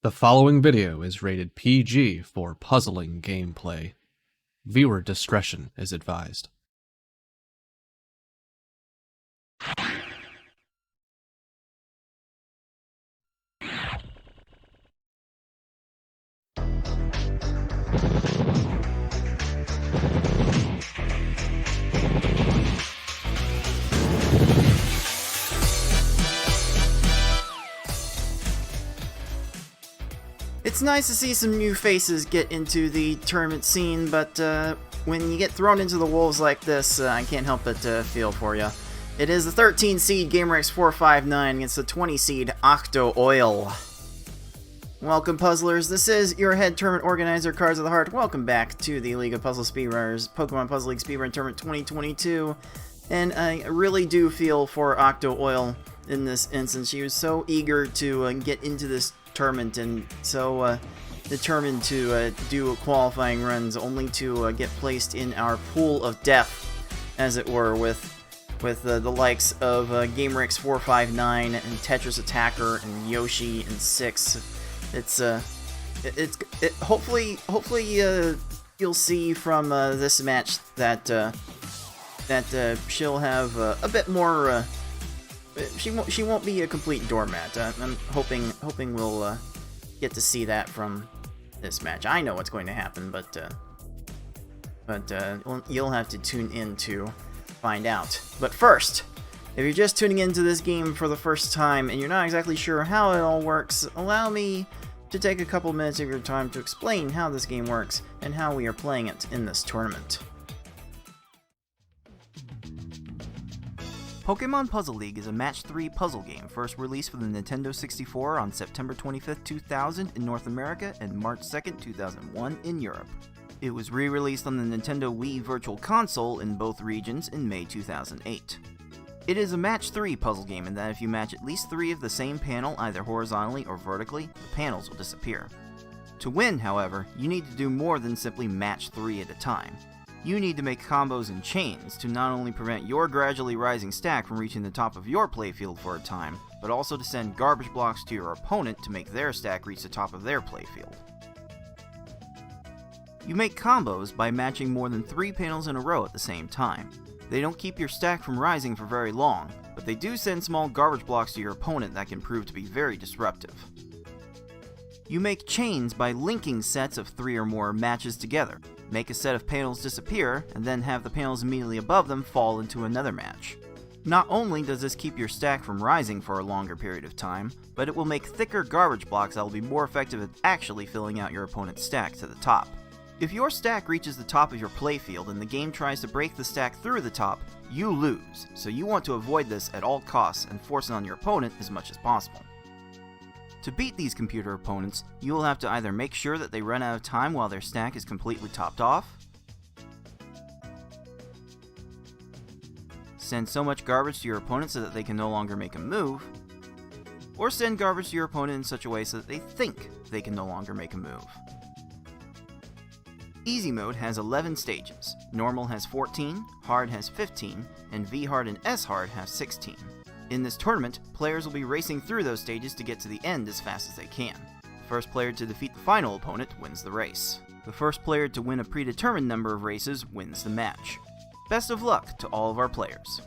The following video is rated PG for puzzling gameplay. Viewer discretion is advised. It's nice to see some new faces get into the tournament scene, but when you get thrown into the wolves like this, I can't help but feel for you. It is the 13 seed gamerX459 against the 20 seed Octo Oil. Welcome, puzzlers. This is your head tournament organizer, Cards of the Heart. Welcome back to the League of Puzzle Speedrunners, Pokemon Puzzle League Speedrun Tournament 2022. And I really do feel for Octo Oil in this instance. She was so eager to get into this tournament and so determined to do qualifying runs, only to get placed in our pool of death, as it were, with the likes of gamerX459 and Tetris Attacker and Yoshi and Six. Hopefully you'll see from this match that she'll have a bit more. She won't be a complete doormat. I'm hoping we'll get to see that from this match. I know what's going to happen, but you'll have to tune in to find out. But first, if you're just tuning into this game for the first time and you're not exactly sure how it all works, allow me to take a couple minutes of your time to explain how this game works and how we are playing it in this tournament. Pokemon Puzzle League is a Match 3 puzzle game first released for the Nintendo 64 on September 25, 2000 in North America and March 2, 2001 in Europe. It was re-released on the Nintendo Wii Virtual Console in both regions in May 2008. It is a Match 3 puzzle game in that if you match at least 3 of the same panel either horizontally or vertically, the panels will disappear. To win, however, you need to do more than simply match 3 at a time. You need to make combos and chains to not only prevent your gradually rising stack from reaching the top of your playfield for a time, but also to send garbage blocks to your opponent to make their stack reach the top of their playfield. You make combos by matching more than 3 panels in a row at the same time. They don't keep your stack from rising for very long, but they do send small garbage blocks to your opponent that can prove to be very disruptive. You make chains by linking sets of 3 or more matches together. Make a set of panels disappear, and then have the panels immediately above them fall into another match. Not only does this keep your stack from rising for a longer period of time, but it will make thicker garbage blocks that will be more effective at actually filling out your opponent's stack to the top. If your stack reaches the top of your playfield and the game tries to break the stack through the top, you lose, so you want to avoid this at all costs and force it on your opponent as much as possible. To beat these computer opponents, you will have to either make sure that they run out of time while their stack is completely topped off, send so much garbage to your opponent so that they can no longer make a move, or send garbage to your opponent in such a way so that they think they can no longer make a move. Easy mode has 11 stages, normal has 14, hard has 15, and V-hard and S-hard have 16. In this tournament, players will be racing through those stages to get to the end as fast as they can. The first player to defeat the final opponent wins the race. The first player to win a predetermined number of races wins the match. Best of luck to all of our players.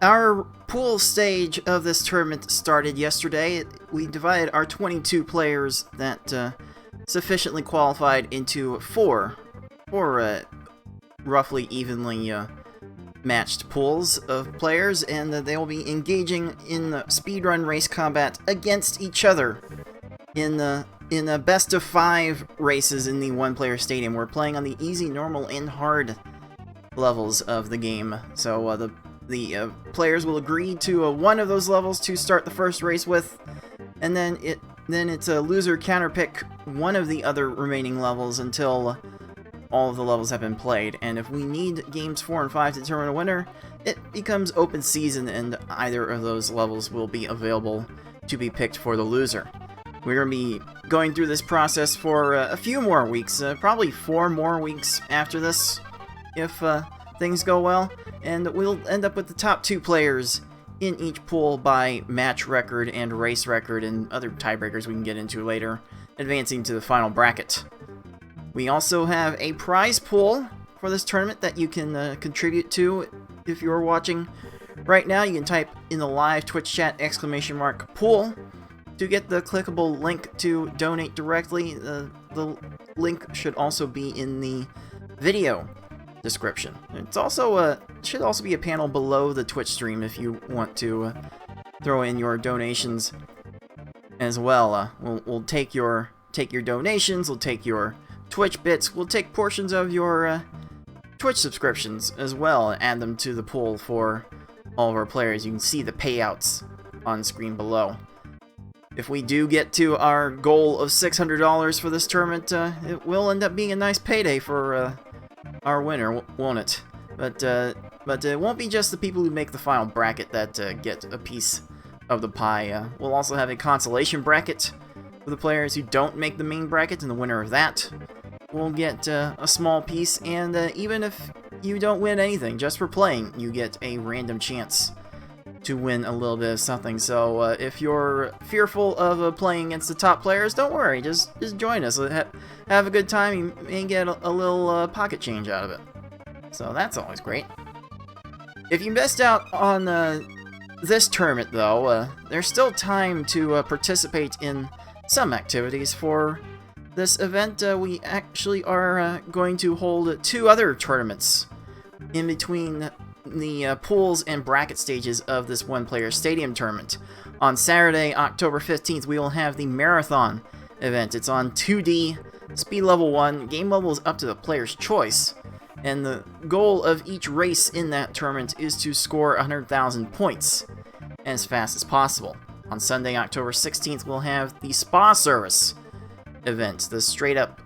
Our pool stage of this tournament started yesterday. We divided our 22 players that sufficiently qualified into four roughly evenly matched pools of players, and they will be engaging in the speedrun race combat against each other in a best of 5 races in the one-player stadium. We're playing on the easy, normal, and hard levels of the game, so the players will agree to one of those levels to start the first race with, and then it's a loser counterpick one of the other remaining levels until all of the levels have been played. And if we need games 4 and 5 to determine a winner, it becomes open season and either of those levels will be available to be picked for the loser. We're going to be going through this process for a few more weeks, probably 4 more weeks after this, if things go well, and we'll end up with the top 2 players in each pool by match record and race record and other tiebreakers we can get into later, advancing to the final bracket. We also have a prize pool for this tournament that you can contribute to if you're watching right now. You can type in the live Twitch chat !pool to get the clickable link to donate directly. The link should also be in the video description. It's also should also be a panel below the Twitch stream if you want to throw in your donations as well. We'll take your donations, we'll take your Twitch bits, we'll take portions of your Twitch subscriptions as well and add them to the pool for all of our players. You can see the payouts on screen below. If we do get to our goal of $600 for this tournament, it will end up being a nice payday for our winner, won't it? But it won't be just the people who make the final bracket that get a piece of the pie. We'll also have a consolation bracket for the players who don't make the main bracket, and the winner of that will get a small piece. And even if you don't win anything, just for playing, you get a random chance to win a little bit of something. So if you're fearful of playing against the top players, don't worry, just join us. Have a good time. You may get a little pocket change out of it. So that's always great. If you missed out on this tournament, though, there's still time to participate in some activities for this event. We actually are going to hold 2 other tournaments in between the pools and bracket stages of this one-player stadium tournament. On Saturday, October 15th, we will have the Marathon event. It's on 2D, speed level 1, game level is up to the player's choice, and the goal of each race in that tournament is to score 100,000 points as fast as possible. On Sunday, October 16th, we'll have the Spa Service event, the straight up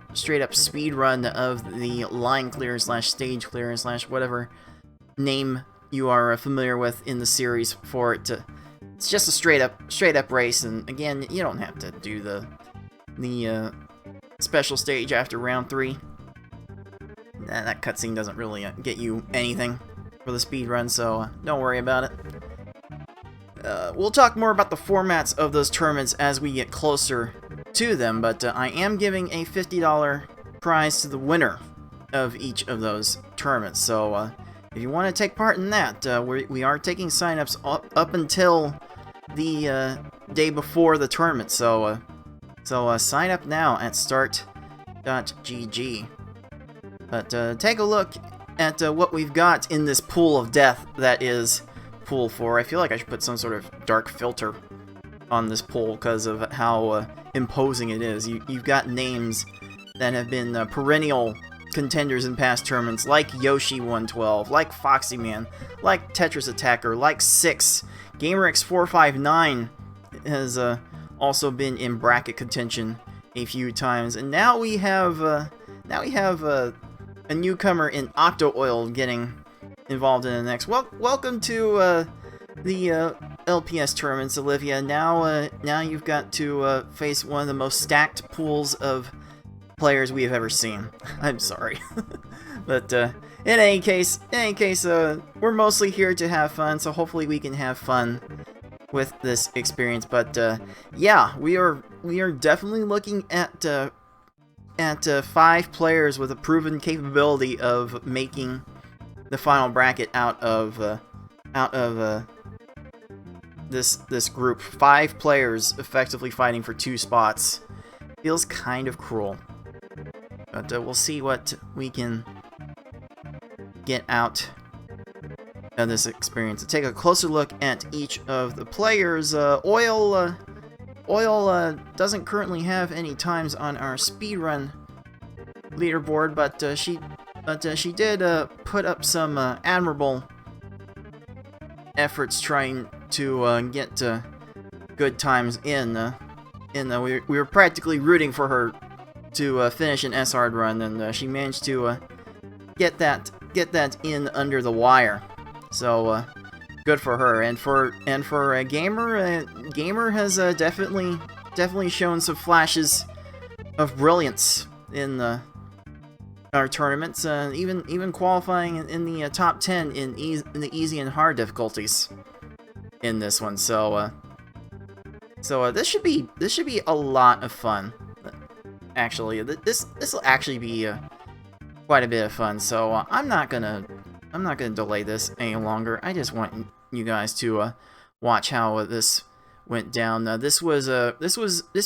speed run of the line clear / stage clear / whatever name you are familiar with in the series for it. It's just a straight up race, and again, you don't have to do the special stage after round 3. That cutscene doesn't really get you anything for the speed run, so don't worry about it. We'll talk more about the formats of those tournaments as we get closer to them, but I am giving a $50 prize to the winner of each of those tournaments. So if you want to take part in that, we are taking signups up until the day before the tournament. So sign up now at start.gg. But take a look at what we've got in this pool of death that is Pool 4. I feel like I should put some sort of dark filter on this pool because of how imposing it is. You've got names that have been perennial contenders in past tournaments, like Yoshi112, like Foxy Man, like Tetris Attacker, like Six. gamerX459 has also been in bracket contention a few times, and now we have a newcomer in Octo Oil getting involved in the next. Welcome to the LPS tournaments, Olivia. Now you've got to face one of the most stacked pools of players we have ever seen. I'm sorry, but in any case, we're mostly here to have fun. So hopefully we can have fun with this experience. But yeah, we are definitely looking at 5 players with a proven capability of making the final bracket out of this group. 5 players effectively fighting for 2 spots. Feels kind of cruel. But we'll see what we can get out of this experience. To take a closer look at each of the players, Oil doesn't currently have any times on our speedrun leaderboard, but she did put up some admirable efforts trying to get good times in. We were practically rooting for her to finish an S-hard run, and she managed to get that in under the wire. So good for her, and for Gamer. Gamer has definitely shown some flashes of brilliance in our tournaments, even qualifying in the top 10 in the easy and hard difficulties. in this one. So this should be a lot of fun. Actually, this will actually be quite a bit of fun. So I'm not gonna delay this any longer. I just want you guys to watch how this went down. This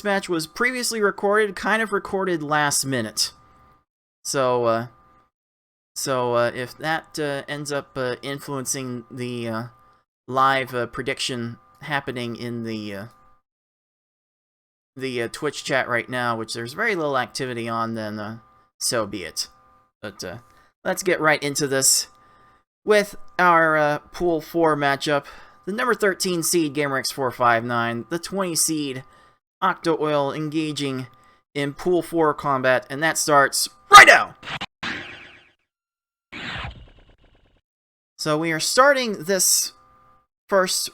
match was previously recorded, kind of recorded last minute. So if that ends up influencing the live prediction happening in the Twitch chat right now, which there's very little activity on, then so be it. But let's get right into this with our Pool 4 matchup. The number 13 seed gamerX459, the 20 seed Octo Oil engaging in Pool 4 combat, and that starts right now! So we are starting this first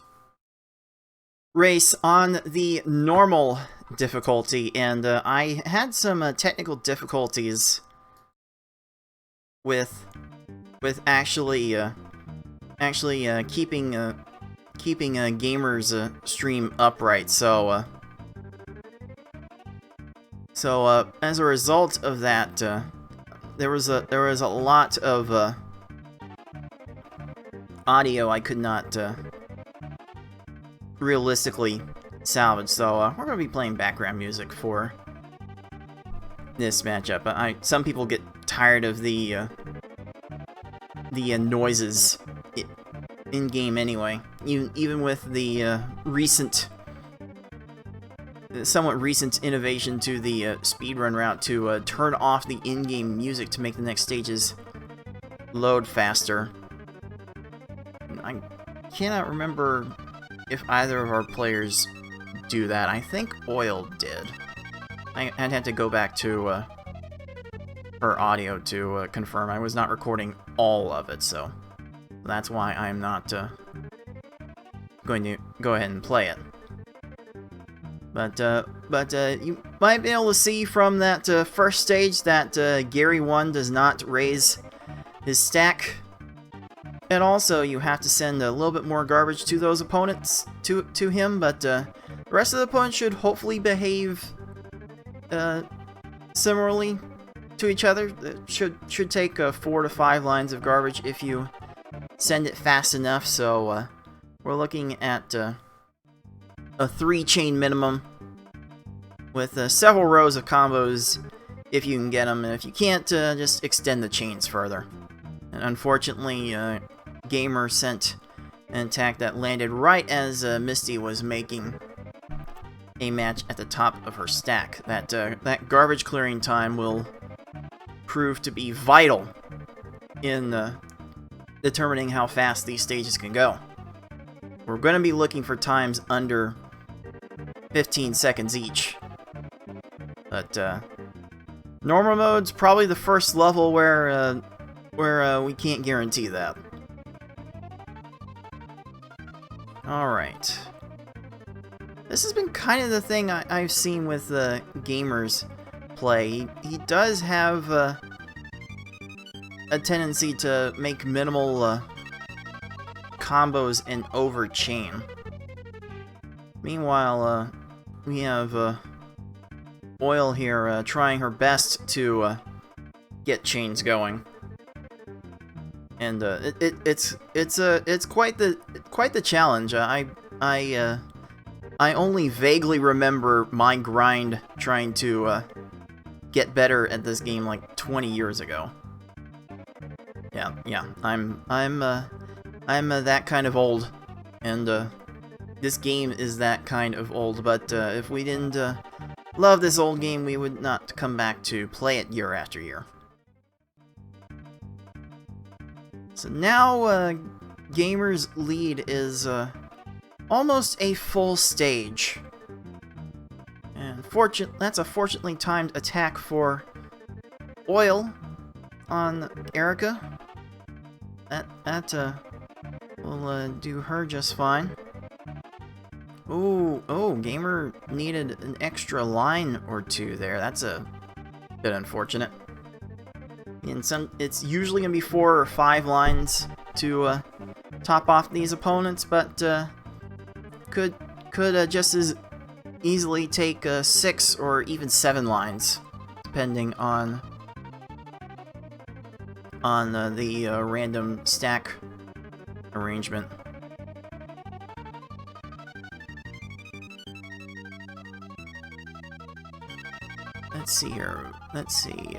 race on the normal difficulty, and I had some technical difficulties with actually keeping a gamer's stream upright. So as a result of that, there was a lot of audio I could not realistically salvage. So we're gonna be playing background music for this matchup. Some people get tired of the noises in game anyway. Even with the somewhat recent innovation to the speedrun route to turn off the in-game music to make the next stages load faster. I cannot remember if either of our players do that. I think Oil did. I'd have to go back to her audio to confirm. I was not recording all of it, so that's why I'm not going to go ahead and play it. But you might be able to see from that first stage that Gary 1 does not raise his stack. And also, you have to send a little bit more garbage to those opponents, to him, but the rest of the opponents should hopefully behave similarly to each other. It should take 4 to 5 lines of garbage if you send it fast enough. So we're looking at a 3-chain minimum with several rows of combos if you can get them, and if you can't, just extend the chains further. And unfortunately, Gamer sent an attack that landed right as Misty was making a match at the top of her stack. That garbage clearing time will prove to be vital in determining how fast these stages can go. We're going to be looking for times under 15 seconds each. But normal mode's probably the first level where we can't guarantee that. Alright. This has been kind of the thing I've seen with gamers play. He does have a tendency to make minimal combos and overchain. Meanwhile, we have Oil here trying her best to get chains going. And it's quite the challenge. I only vaguely remember my grind trying to get better at this game like 20 years ago. Yeah, I'm that kind of old, and this game is that kind of old. But if we didn't love this old game, we would not come back to play it year after year. So now, Gamer's lead is almost a full stage. And that's a fortunately timed attack for Oil on Erica. That will do her just fine. Oh, Gamer needed an extra line or two there. That's a bit unfortunate. It's usually going to be 4 or 5 lines to top off these opponents, but could just as easily take 6 or even 7 lines, depending on the random stack arrangement. Let's see here. Let's see.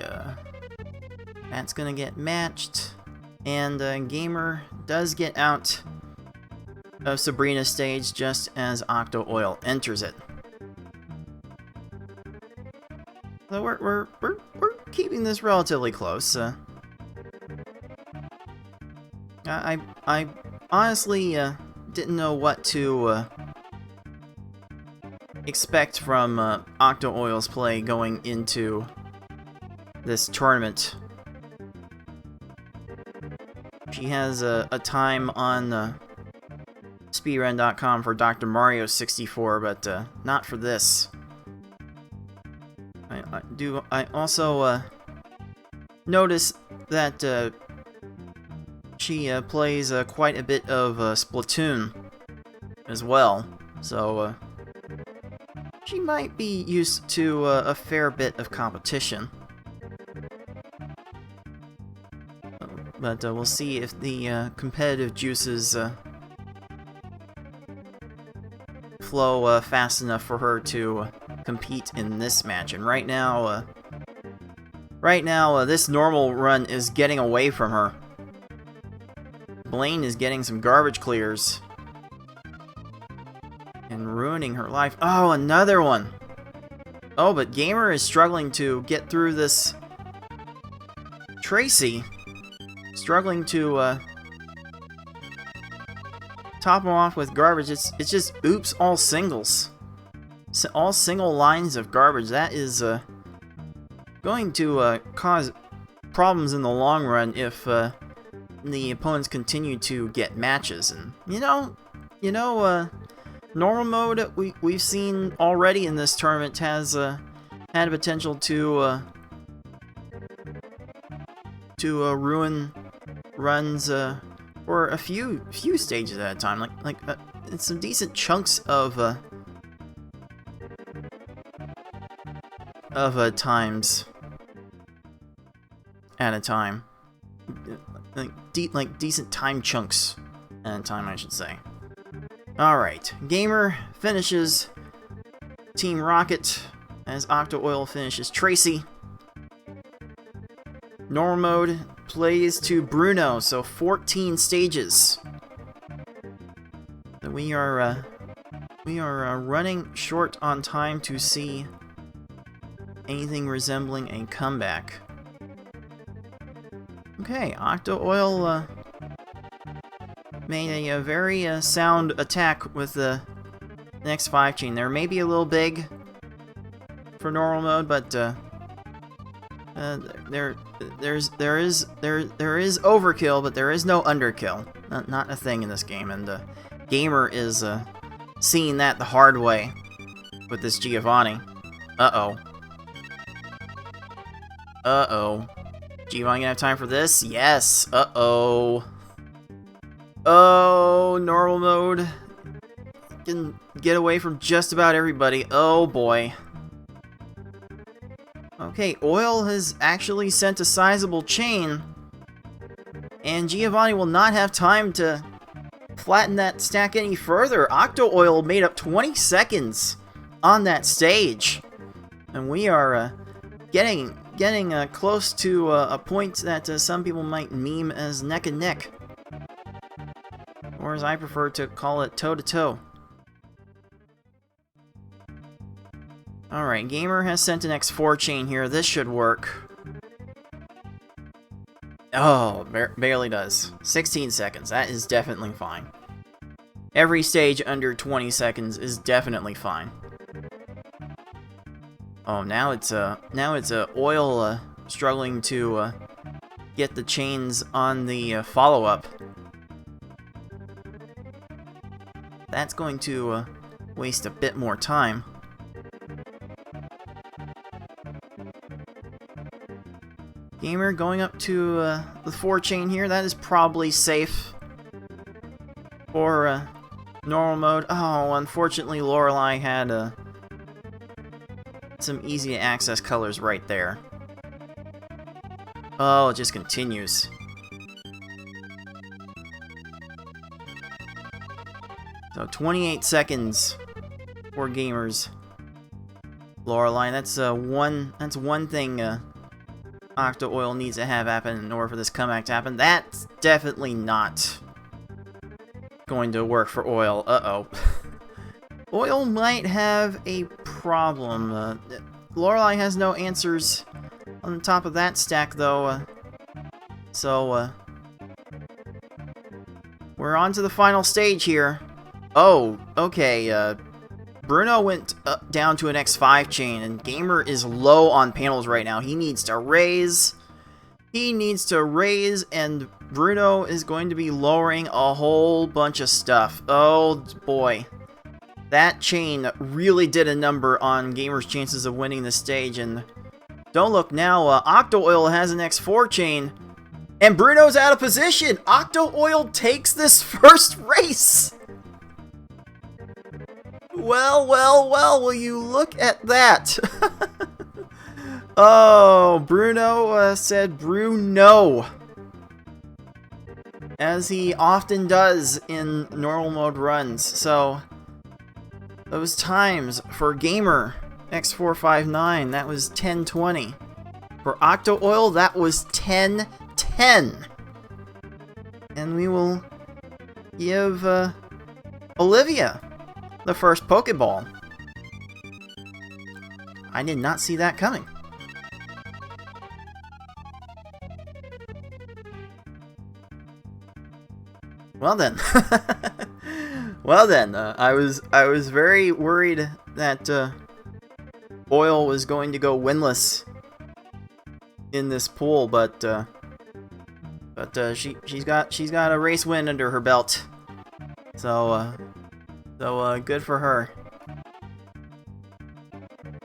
That's gonna get matched, and Gamer does get out of Sabrina's stage just as Octo Oil enters it. So we're keeping this relatively close. I honestly didn't know what to expect from Octo Oil's play going into this tournament. She has a time on speedrun.com for Dr. Mario 64, but not for this. I also notice that she plays quite a bit of Splatoon as well, so she might be used to a fair bit of competition. But we'll see if the competitive juices flow fast enough for her to compete in this match. And right now, this normal run is getting away from her. Blaine is getting some garbage clears and ruining her life. Oh, another one! Oh, but Gamer is struggling to get through this. Tracy struggling to top him off with garbage. It's just oops, all singles. So all single lines of garbage. That is going to cause problems in the long run if the opponents continue to get matches. And normal mode we've seen already in this tournament has had a potential to ruin runs for a few stages at a time. Like it's some decent chunks of times at a time. Like decent time chunks at a time, I should say. Alright, Gamer finishes Team Rocket as Octo Oil finishes Tracy. Normal mode plays to Bruno, so 14 stages. So we are running short on time to see anything resembling a comeback. Okay, Octo Oil made a very sound attack with the next 5 chain. There may be a little big for normal mode, but there is overkill, but there is no underkill. Not a thing in this game, and Gamer is seeing that the hard way with this Giovanni. Uh-oh. Giovanni gonna have time for this? Yes. Uh-oh. Oh, normal mode can get away from just about everybody. Oh boy. Okay, Oil has actually sent a sizable chain, and Giovanni will not have time to flatten that stack any further. Octo Oil made up 20 seconds on that stage, and we are getting close to a point that some people might meme as neck and neck, or as I prefer to call it, toe to toe. Alright, Gamer has sent an X4 chain here. This should work. Oh, barely does. 16 seconds. That is definitely fine. Every stage under 20 seconds is definitely fine. Oh, now it's Oil struggling to get the chains on the follow-up. That's going to waste a bit more time. Gamer going up to the 4 chain here. That is probably safe for Normal mode. Oh, unfortunately, Lorelei had some easy to access colors right there. Oh, it just continues. So 28 seconds for gamers. Lorelei, that's one thing Octo Oil needs to have happen in order for this comeback to happen. That's definitely not going to work for Oil. Uh-oh. Oil might have a problem. Lorelei has no answers on the top of that stack, though. So, we're on to the final stage here. Oh, okay, Bruno went down to an X5 chain, and Gamer is low on panels right now. He needs to raise. He needs to raise, and Bruno is going to be lowering a whole bunch of stuff. Oh, boy. That chain really did a number on Gamer's chances of winning the stage, and don't look now, Octo Oil has an X4 chain, and Bruno's out of position! Octo Oil takes this first race! Well, well, well, will you look at that? Oh, Bruno said Bruno. As he often does in normal mode runs. So, those times for gamerX459, that was 10:20. For Octo Oil, that was 10:10. And we will give Olivia the first Pokeball. I did not see that coming. Well then. Well then, I was very worried that Oil was going to go winless in this pool, but she's got a race win under her belt. So good for her.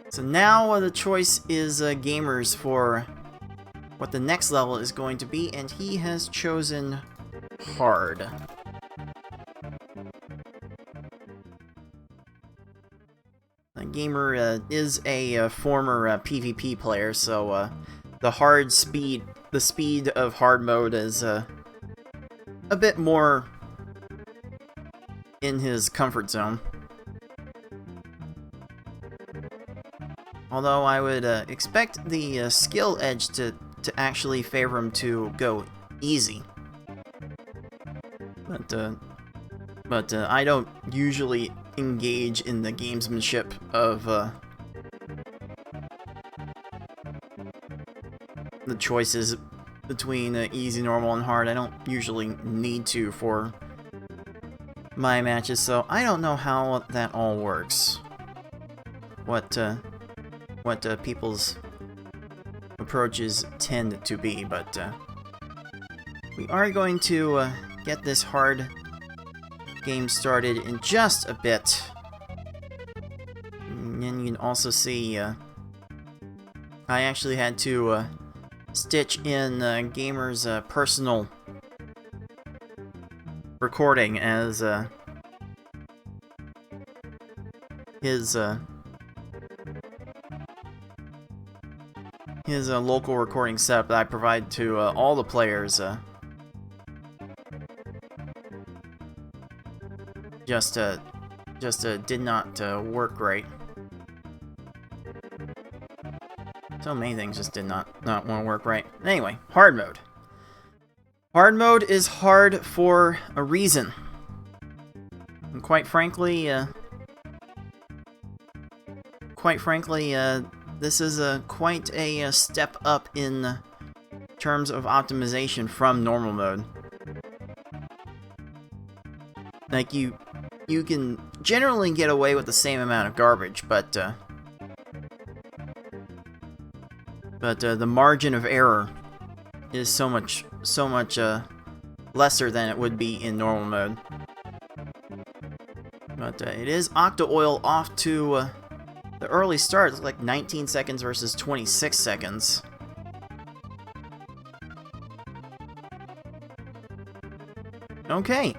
So now the choice is Gamer's for what the next level is going to be, and he has chosen hard. Gamer is a former PvP player, so the speed of hard mode is a bit more in his comfort zone. Although I would expect the skill edge to actually favor him to go easy. But I don't usually engage in the gamesmanship of the choices between easy, normal, and hard. I don't usually need to for my matches, so I don't know how that all works. What people's approaches tend to be, but we are going to get this hard game started in just a bit. And then you can also see I actually had to stitch in Gamer's personal recording as his local recording setup that I provide to all the players. Just did not work great. So many things just did not want to work right. Anyway, hard mode. Hard mode is hard for a reason. And quite frankly, this is quite a step up in terms of optimization from normal mode. Like, you can generally get away with the same amount of garbage, but the margin of error is so much lesser than it would be in normal mode. But it is Octo Oil off to the early start. It's like 19 seconds versus 26 seconds. Okay,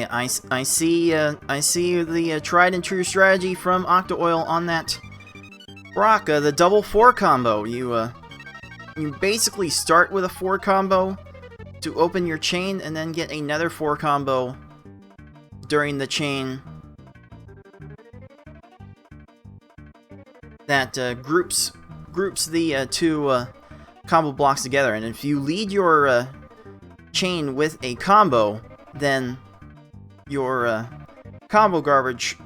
I see the tried and true strategy from Octo-Oil on that rock, the double 4 combo. You basically start with a 4 combo to open your chain, and then get another 4 combo during the chain that groups the two combo blocks together. And if you lead your chain with a combo, then your combo garbage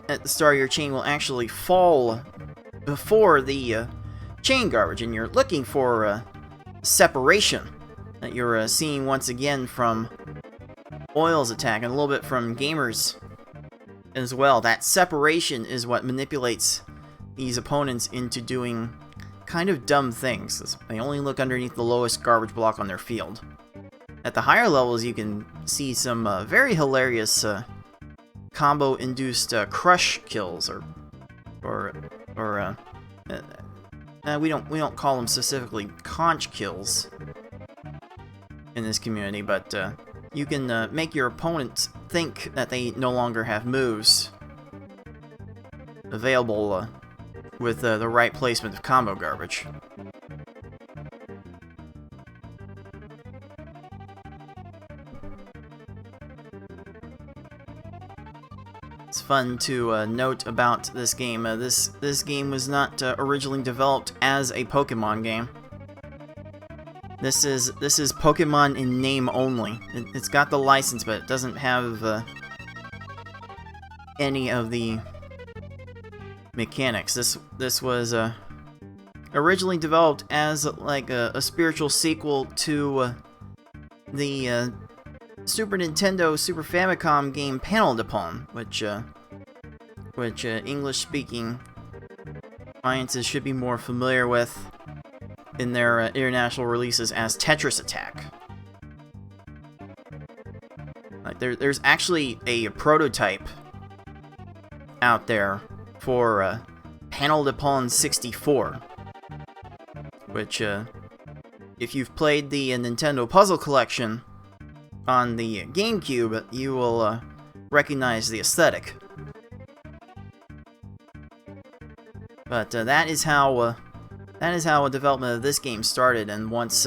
at the start of your chain will actually fall before the chain garbage, and you're looking for separation that you're seeing once again from Oil's attack, and a little bit from Gamer's as well. That separation is what manipulates these opponents into doing kind of dumb things. They only look underneath the lowest garbage block on their field. At the higher levels, you can see some very hilarious combo-induced crush kills, we don't call them specifically conch kills in this community, but you can make your opponent think that they no longer have moves available with the right placement of combo garbage. It's fun to note about this game. This game was not originally developed as a Pokemon game. This is Pokemon in name only. It's got the license, but it doesn't have any of the mechanics. This was originally developed as like a spiritual sequel to the Super Nintendo Super Famicom game Panel Depon, which English-speaking audiences should be more familiar with in their international releases as Tetris Attack. Like there's actually a prototype out there for Panel Depon 64, which if you've played the Nintendo Puzzle Collection on the GameCube, you will recognize the aesthetic. But that is how development of this game started, and once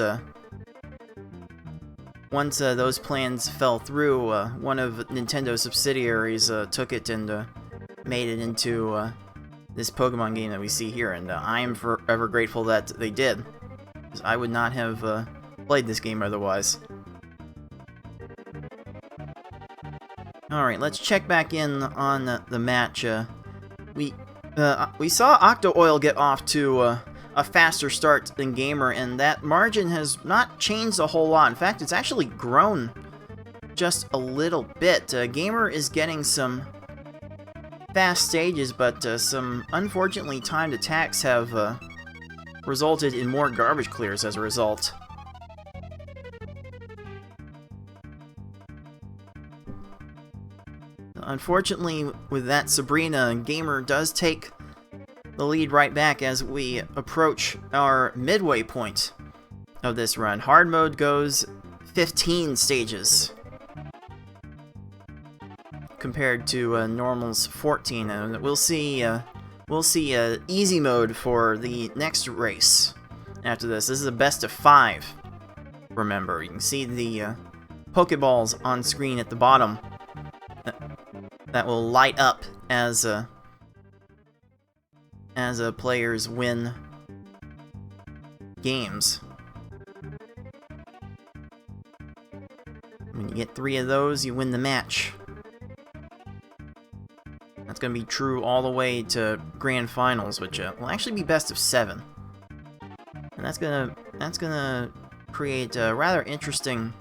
those plans fell through, one of Nintendo's subsidiaries took it and made it into this Pokemon game that we see here, and I am forever grateful that they did, because I would not have played this game otherwise. Alright, let's check back in on the match. We saw Octo-Oil get off to a faster start than Gamer, and that margin has not changed a whole lot. In fact, it's actually grown just a little bit. Gamer is getting some fast stages, but some unfortunately timed attacks have resulted in more garbage clears as a result. Unfortunately, with that Sabrina, Gamer does take the lead right back as we approach our midway point of this run. Hard mode goes 15 stages compared to normal's 14, and we'll see easy mode for the next race after this. This is a best of 5. Remember, you can see the Pokeballs on screen at the bottom that will light up as players win games. When you get 3 of those, you win the match. That's going to be true all the way to Grand Finals, which will actually be best of 7. And that's gonna create a rather interesting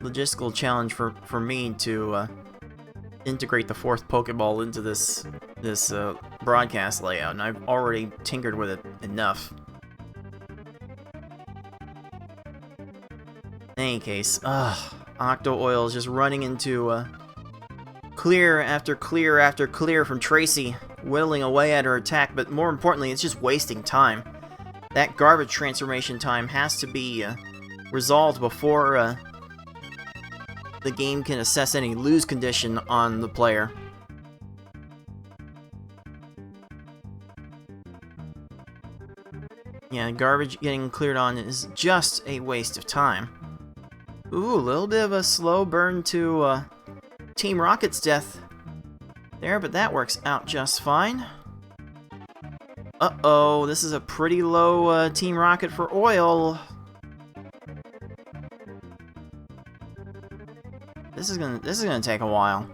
logistical challenge for me to integrate the 4th Pokeball into this broadcast layout, and I've already tinkered with it enough. In any case, Octo-Oil is just running into clear after clear after clear from Tracy, whittling away at her attack, but more importantly, it's just wasting time. that garbage transformation time has to be resolved before the game can assess any lose condition on the player. Yeah, garbage getting cleared on is just a waste of time. Ooh, a little bit of a slow burn to Team Rocket's death there, but that works out just fine. Uh-oh, this is a pretty low Team Rocket for oil. This is gonna take a while.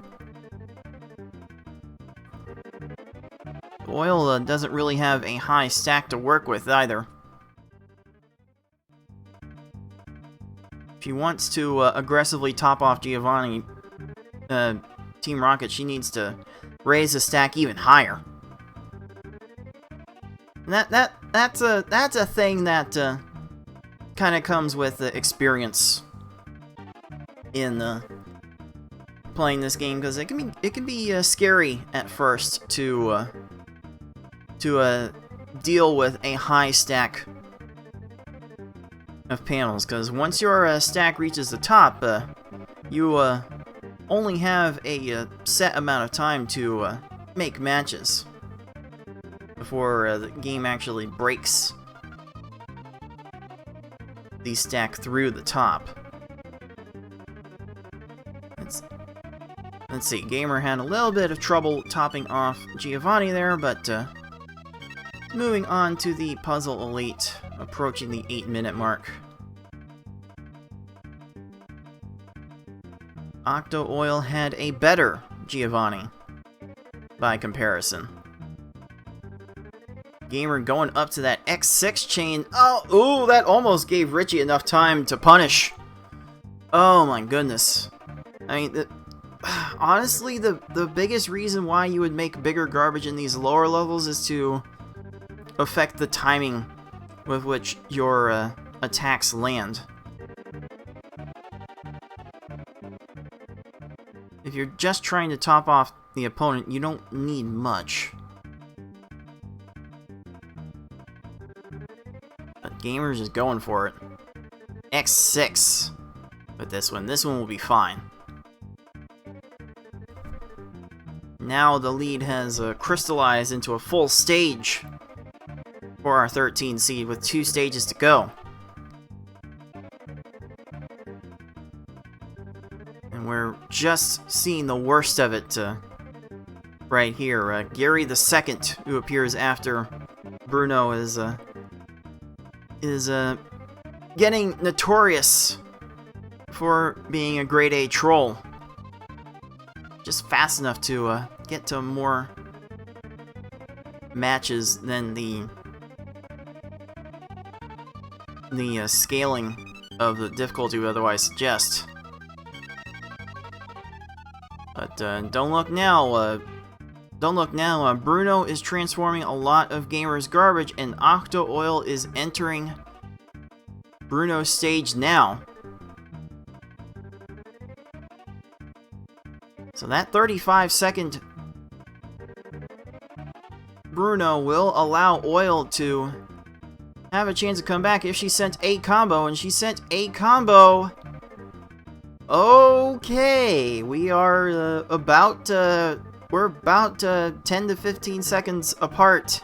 Oil doesn't really have a high stack to work with either. If she wants to aggressively top off Giovanni, Team Rocket, she needs to raise the stack even higher. And that's a thing that kind of comes with experience in playing this game, because it can be scary at first to deal with a high stack of panels, because once your stack reaches the top, you only have a set amount of time to make matches before the game actually breaks the stack through the top. Let's see, Gamer had a little bit of trouble topping off Giovanni there, but moving on to the Puzzle Elite, approaching the 8-minute mark. Octo Oil had a better Giovanni by comparison. Gamer going up to that X6 chain. Oh, ooh, that almost gave Richie enough time to punish. Oh my goodness. I mean, honestly, the biggest reason why you would make bigger garbage in these lower levels is to affect the timing with which your attacks land. If you're just trying to top off the opponent, you don't need much. But Gamer's just going for it. X6 with this one. This one will be fine. Now the lead has crystallized into a full stage for our 13 seed with 2 stages to go. And we're just seeing the worst of it right here. Gary the Second, who appears after Bruno, is getting notorious for being a grade A troll. Just fast enough to get to more matches than the scaling of the difficulty would otherwise suggest. But don't look now. Don't look now. Bruno is transforming a lot of Gamer's garbage, and Octo Oil is entering Bruno's stage now. So that 35-second Bruno will allow Oil to have a chance to come back if she sent a combo, and she sent a combo. Okay, we're about 10 to 15 seconds apart,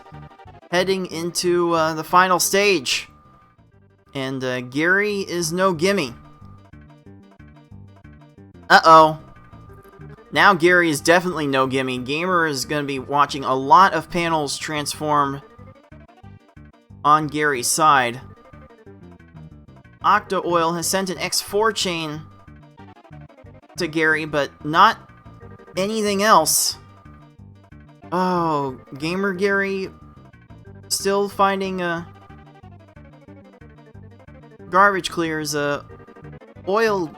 heading into the final stage, and Gary is no gimme. Uh-oh. Now Gary is definitely no gimme. Gamer is going to be watching a lot of panels transform on Gary's side. Octo Oil has sent an X4 chain to Gary, but not anything else. Oh, Gamer Gary still finding garbage clears. Oil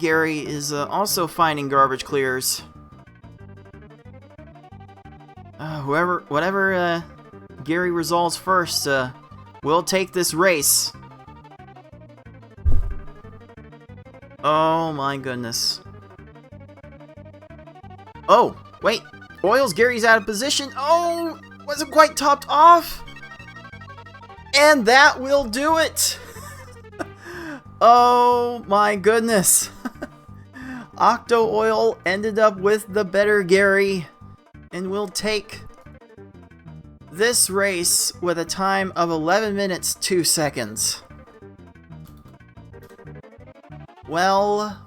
Gary is also finding garbage clears. Whatever Gary resolves first, will take this race. Oh my goodness. Oh, wait. Oil's Gary's out of position. Oh, wasn't quite topped off. And that will do it! Oh my goodness. Octo Oil ended up with the better Gary, and will take this race with a time of 11 minutes 2 seconds. Well,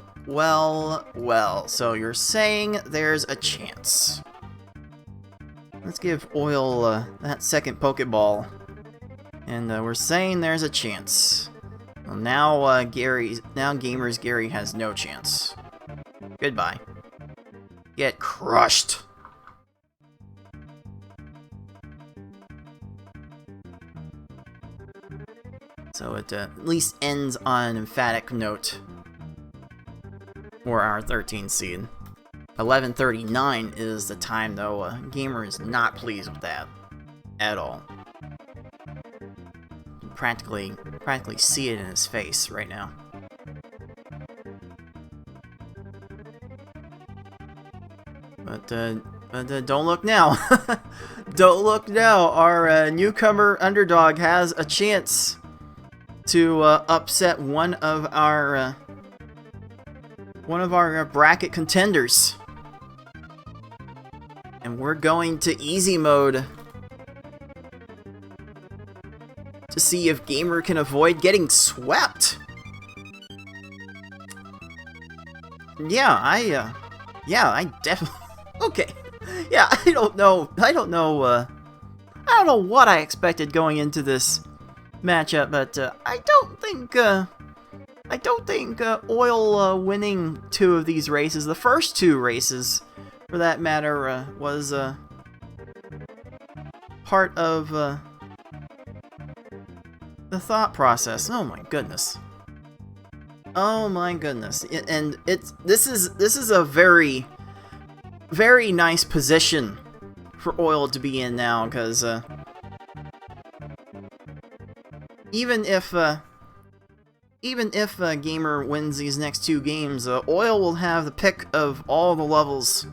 so you're saying there's a chance. Let's give Oil that second Pokeball. And we're saying there's a chance. Well, now Gamers Gary has no chance. Goodbye. Get crushed. So it at least ends on an emphatic note for our 13th seed. 11:39 is the time, though. Gamer is not pleased with that at all. Practically see it in his face right now. But don't look now. Don't look now. Our newcomer underdog has a chance to upset one of our bracket contenders. And we're going to easy mode to see if Gamer can avoid getting swept. Yeah, I definitely... Okay. Yeah, I don't know what I expected going into this matchup, but I don't think Oil winning 2 of these races, the first 2 races, for that matter, was part of the thought process. Oh my goodness. Oh my goodness. And this is a very, very nice position for Oil to be in now, because even if Gamer wins these next 2 games, Oil will have the pick of all the levels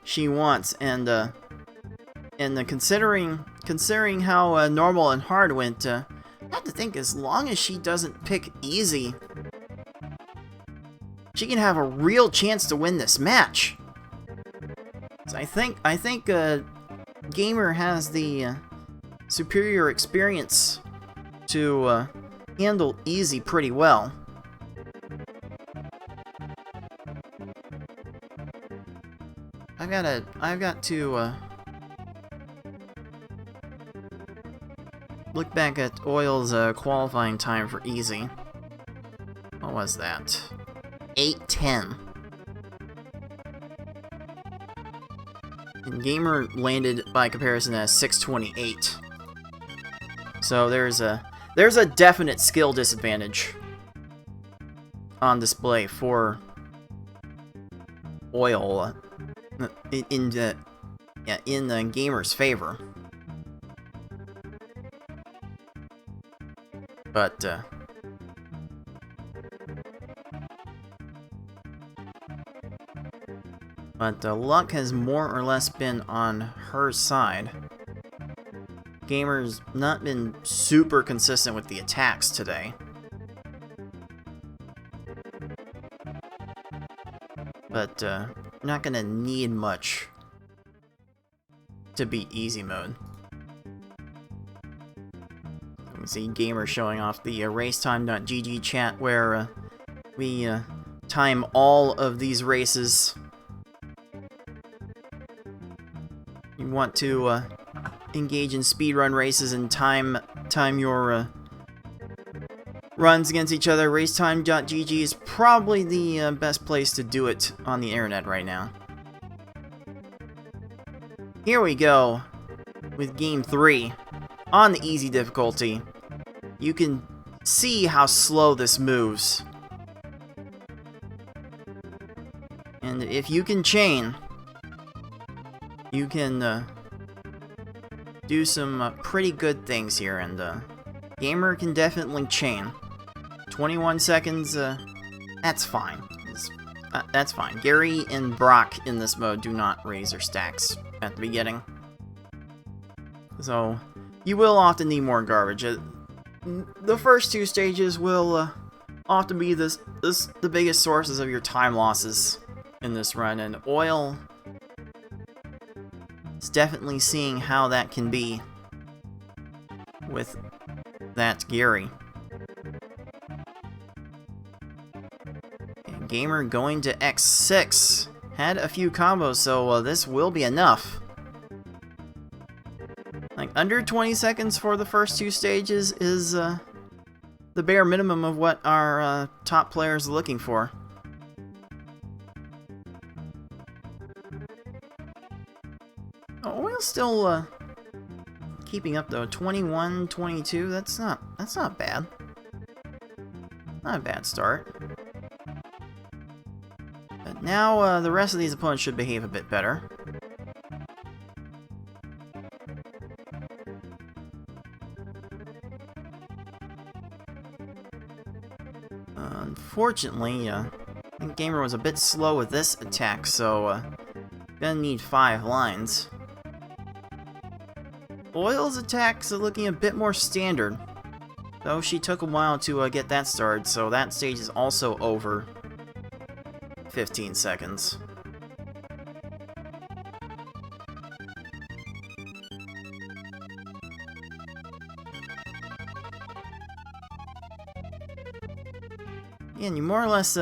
she wants, and considering how normal and hard went, I have to think, as long as she doesn't pick easy, she can have a real chance to win this match. So I think Gamer has the superior experience to handle easy pretty well. I've got to look back at Oil's qualifying time for easy. What was that? 8:10. And Gamer landed by comparison at 6:28. So there's a definite skill disadvantage on display for Oil in the Gamer's favor. But luck has more or less been on her side. Gamer's not been super consistent with the attacks today. But not gonna need much to beat easy mode. You can see Gamer showing off the racetime.gg chat, where we time all of these races. You want to engage in speedrun races and time your runs against each other. Racetime.gg is probably the best place to do it on the internet right now. Here we go with Game 3 on the easy difficulty. You can see how slow this moves. And if you can chain, you can do some pretty good things here, and Gamer can definitely chain. 21 seconds, that's fine. That's fine. Gary and Brock in this mode do not raise their stacks at the beginning. So, you will often need more garbage. The first two stages will often be the biggest sources of your time losses in this run, and Oil is definitely seeing how that can be with that Gary. And Gamer going to X6. Had a few combos, so this will be enough. Like, under 20 seconds for the first two stages is the bare minimum of what our top players are looking for. Oh, Oil's still keeping up though. 21, 22. That's not bad. Not a bad start. But now the rest of these opponents should behave a bit better. Unfortunately, I think Gamer was a bit slow with this attack, so gonna need 5 lines. Oil's attacks are looking a bit more standard, though she took a while to get that started, so that stage is also over 15 seconds. Yeah, and you more or less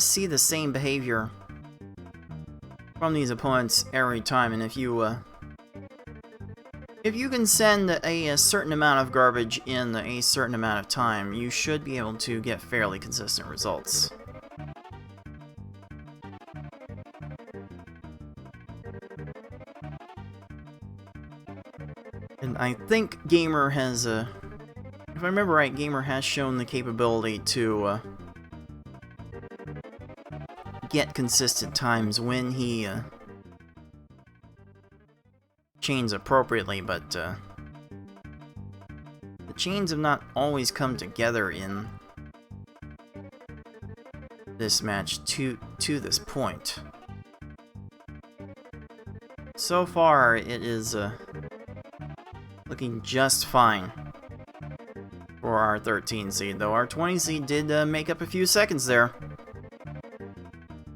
see the same behavior from these opponents every time, and if you can send a certain amount of garbage in a certain amount of time, you should be able to get fairly consistent results. And I think Gamer has, if I remember right, Gamer has shown the capability to get consistent times when he chains appropriately, but the chains have not always come together in this match to this point. So far, it is looking just fine for our 13 seed, though our 20 seed did make up a few seconds there.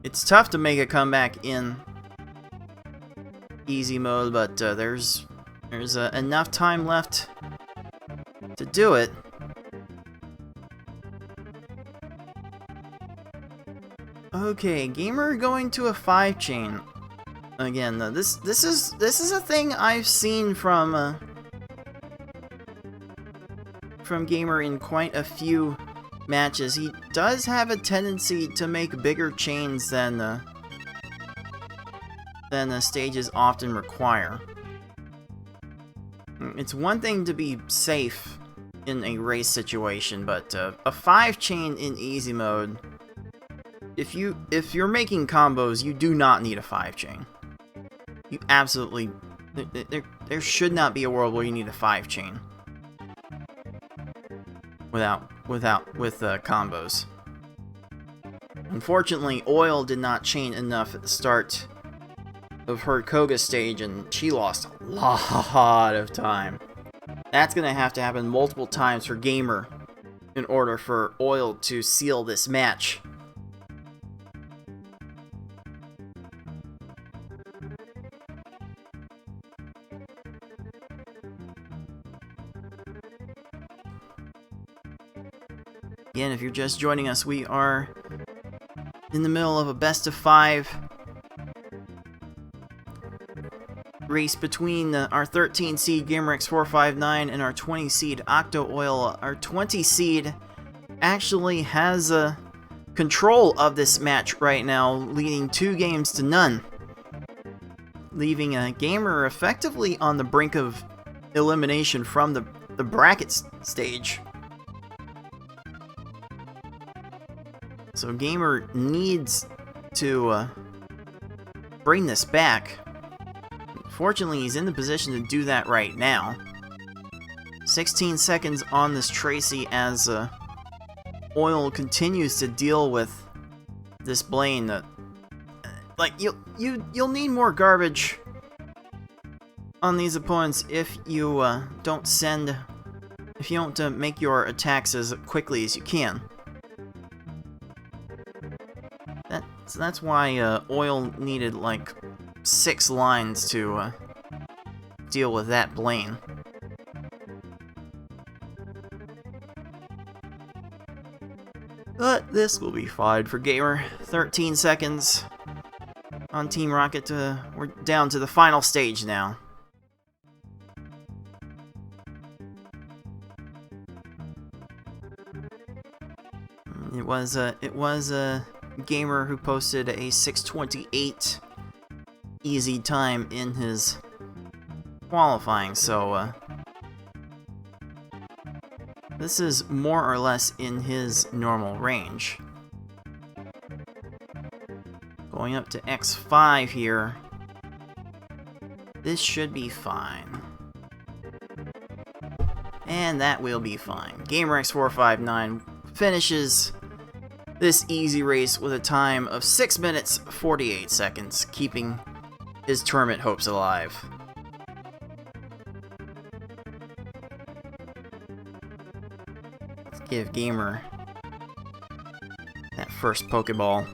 It's tough to make a comeback in easy mode, but there's enough time left to do it. Okay, Gamer going to a 5 chain. Again, this is a thing I've seen from Gamer in quite a few matches. He does have a tendency to make bigger chains than the stages often require. It's one thing to be safe in a race situation, but a 5 chain in easy mode, if you're making combos, you do not need a 5 chain. You absolutely, there should not be a world where you need a 5 chain with combos. Unfortunately, Oil did not chain enough at the start of her Koga stage, and she lost a lot of time. That's gonna have to happen multiple times for Gamer in order for Oil to seal this match. Again, if you're just joining us, we are in the middle of a best of 5 race between our 13 seed gamerX459 and our 20 seed Octo Oil. Our 20 seed actually has control of this match right now, leading 2 games to none, leaving a Gamer effectively on the brink of elimination from the bracket stage. So Gamer needs to bring this back. Fortunately, he's in the position to do that right now. 16 seconds on this Tracy as Oil continues to deal with this Blaine. Like, you'll need more garbage on these opponents if you don't make your attacks as quickly as you can. So that's why Oil needed like 6 lines to deal with that Blaine. But this will be fine for Gamer. 13 seconds on Team Rocket. We're down to the final stage now. It was a Gamer who posted a 6:28 easy time in his qualifying, so this is more or less in his normal range. Going up to X5 here. This should be fine. And that will be fine. gamerX459 finishes this easy race with a time of 6 minutes 48 seconds, keeping his tournament hopes alive. Let's give Gamer that first Pokeball.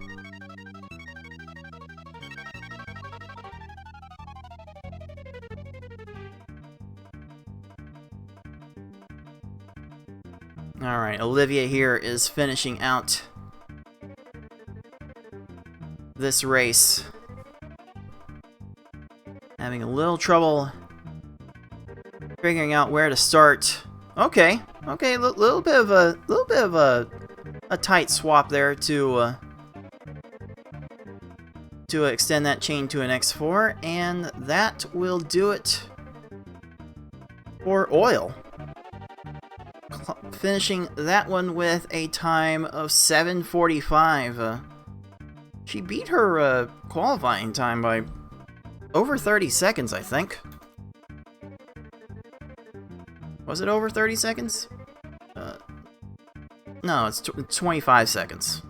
Alright, Olivia here is finishing out this race. Having a little trouble figuring out where to start. Okay, little bit of a tight swap there to extend that chain to an X4, and that will do it for Oil. Finishing that one with a time of 7:45. She beat her qualifying time by over 30 seconds, I think. Was it over 30 seconds? No, it's 25 seconds.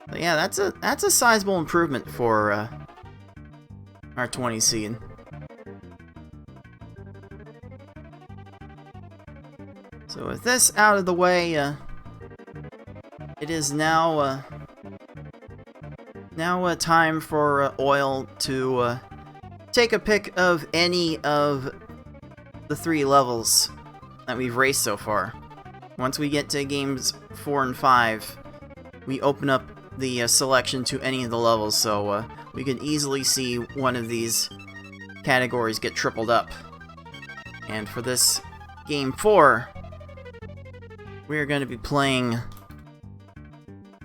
But yeah, that's a sizable improvement for our 20 seed. So with this out of the way, it is now time for Oil to take a pick of any of the 3 levels that we've raced so far. Once we get to games 4 and 5, we open up the selection to any of the levels, so we can easily see one of these categories get tripled up. And for this game 4, we are going to be playing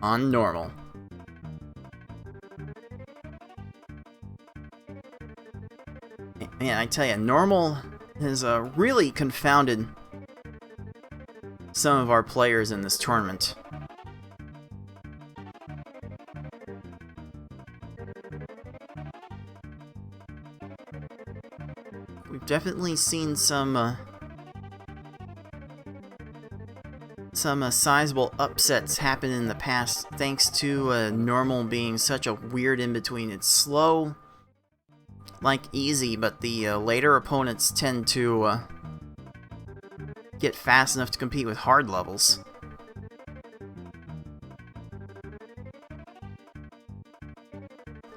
on normal. Man, I tell you, normal has really confounded some of our players in this tournament. We've definitely seen some sizable upsets happen in the past, thanks to normal being such a weird in-between. It's slow, like easy, but the later opponents tend to get fast enough to compete with hard levels.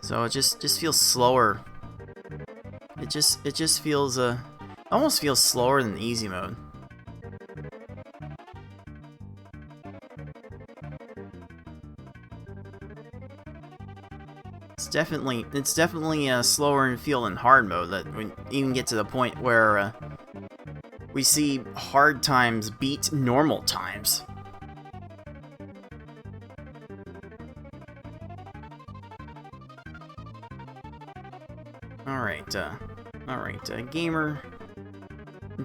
So it just feels slower. It just feels almost feels slower than easy mode. It's definitely slower in feel than hard mode. That we even get to the point where we see hard times beat normal times. Alright, Gamer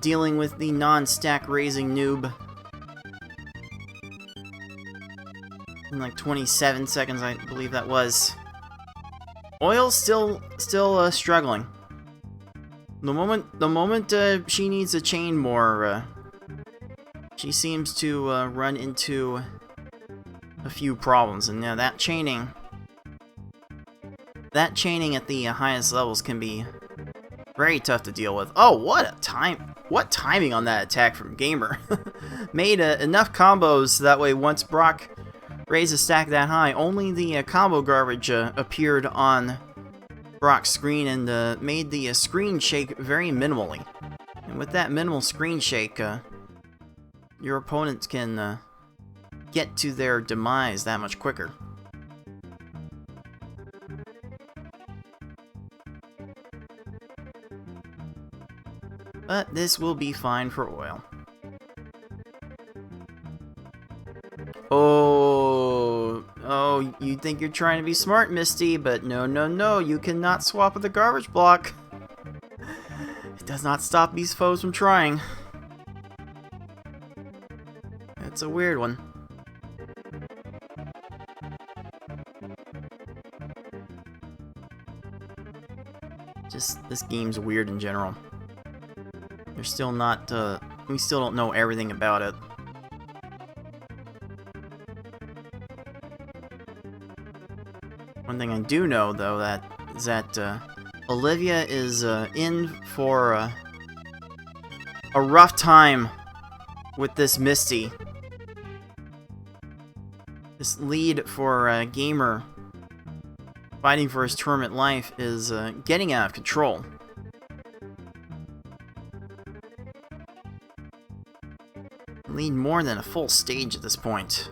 dealing with the non-stack raising noob. In like 27 seconds, I believe that was. Oil's still struggling. The moment she needs to chain more, she seems to run into a few problems, and now that chaining that chaining at the highest levels can be very tough to deal with. Oh, what timing on that attack from Gamer. Made enough combos so that way once Brock raised a stack that high, only the combo garbage appeared on Brock's screen and made the screen shake very minimally. And with that minimal screen shake, your opponents can get to their demise that much quicker. But this will be fine for oil. Oh, you think you're trying to be smart, Misty, but no, you cannot swap with the garbage block. It does not stop these foes from trying. It's a weird one. Just, this game's weird in general. They're still not, we still don't know everything about it. One thing I do know, though, is that Olivia is in for a rough time with this Misty. This lead for Gamer fighting for his tournament life is getting out of control. Lead more than a full stage at this point.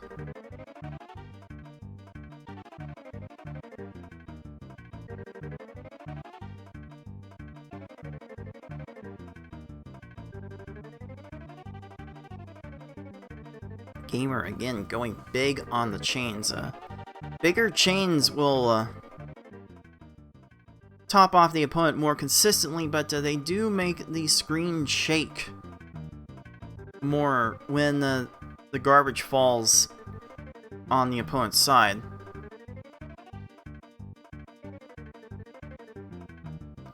Gamer again going big on the chains. Bigger chains will top off the opponent more consistently, but they do make the screen shake more when the garbage falls on the opponent's side.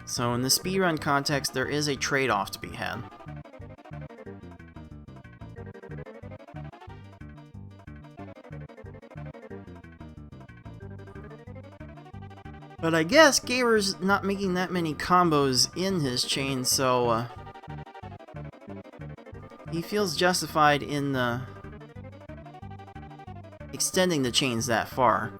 So in the speedrun context, there is a trade-off to be had. But I guess Gamer's not making that many combos in his chain, so he feels justified in extending the chains that far.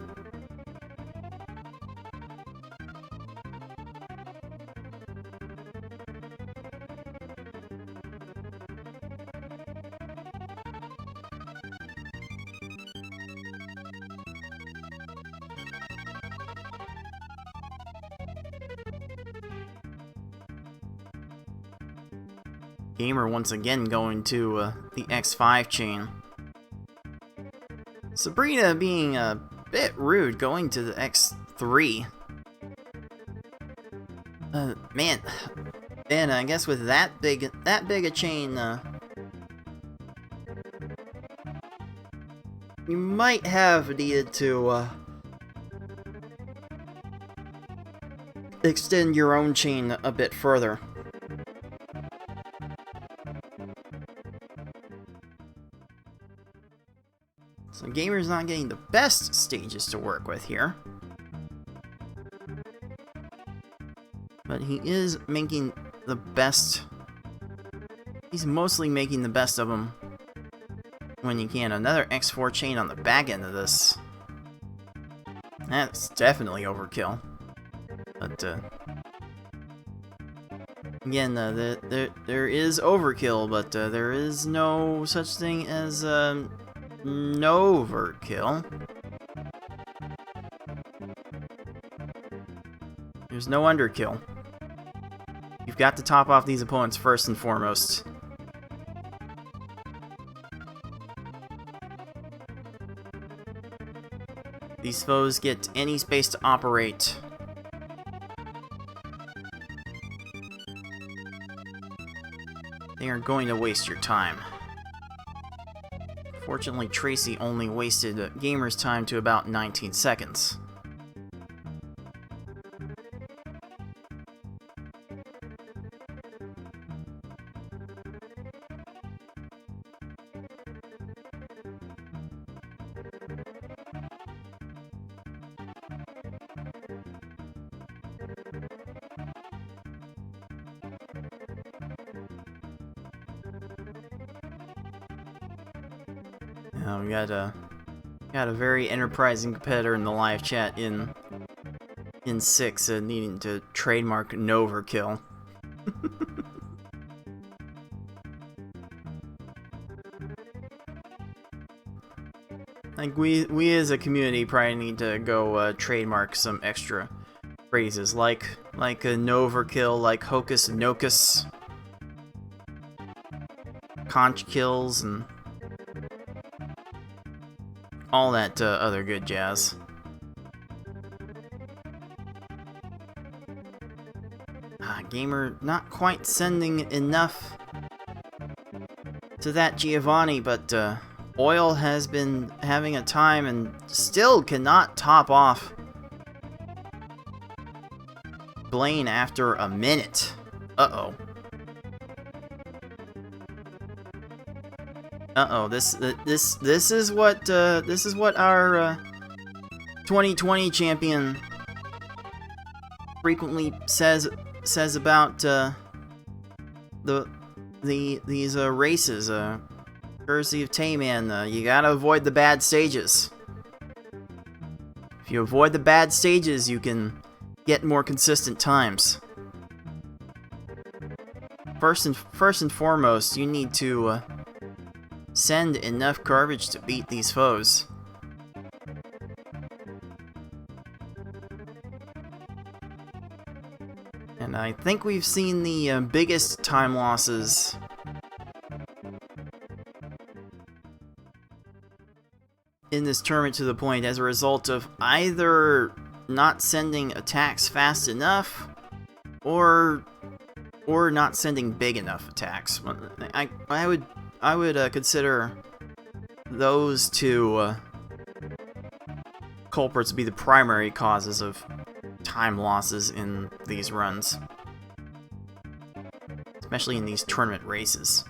Gamer once again going to the X5 chain. Sabrina being a bit rude going to the X3. Man, and I guess with that big a chain, you might have needed to extend your own chain a bit further. So Gamer's not getting the best stages to work with here. But he is making the best. He's mostly making the best of them when he can. Another X4 chain on the back end of this. That's definitely overkill. But again, there is overkill, but there is no such thing as no overkill. There's no underkill. You've got to top off these opponents first and foremost. These foes get any space to operate. They are going to waste your time. Fortunately, Tracy only wasted Gamer's time to about 19 seconds. We got a very enterprising competitor in the live chat in 6 needing to trademark Noverkill. Like we as a community probably need to go trademark some extra phrases like a Noverkill, like Hocus Nocus, Conch Kills, and all that other good jazz. Gamer not quite sending enough to that Giovanni, but Oil has been having a time and still cannot top off Blaine after a minute. Uh-oh. Uh-oh, this is what our 2020 champion frequently says about these races. Courtesy of Tayman, you gotta avoid the bad stages. If you avoid the bad stages, you can get more consistent times. First and foremost, you need to send enough garbage to beat these foes. And I think we've seen the biggest time losses in this tournament, to the point as a result of either not sending attacks fast enough or not sending big enough attacks. I would consider those two culprits to be the primary causes of time losses in these runs, especially in these tournament races.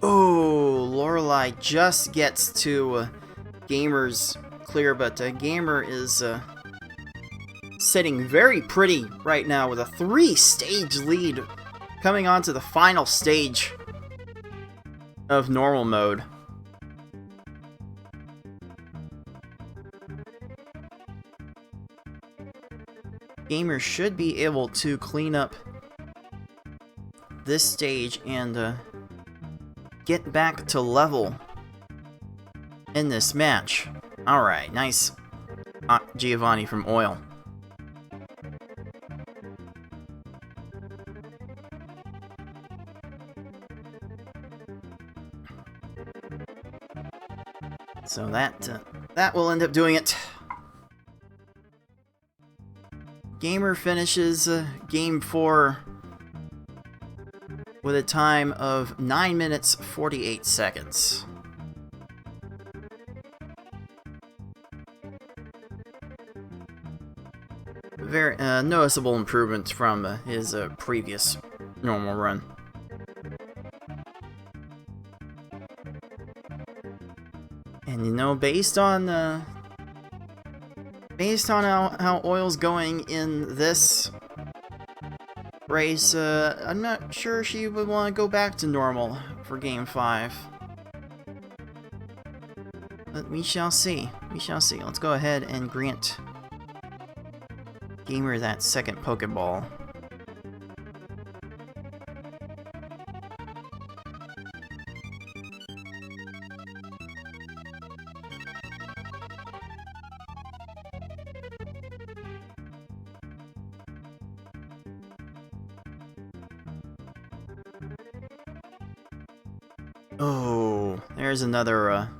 Oh, Lorelei just gets to Gamer's clear, but Gamer is sitting very pretty right now with a 3-stage lead coming on to the final stage of normal mode. Gamer should be able to clean up this stage and get back to level in this match. Alright, nice Giovanni from Oil. So that will end up doing it. Gamer finishes Game 4 with a time of 9 minutes 48 seconds. Very noticeable improvement from his previous normal run. And you know, based on how Oil's going in this race, I'm not sure she would want to go back to normal for Game 5. But we shall see. We shall see. Let's go ahead and grant Gamer that second Pokeball. Oh, there's another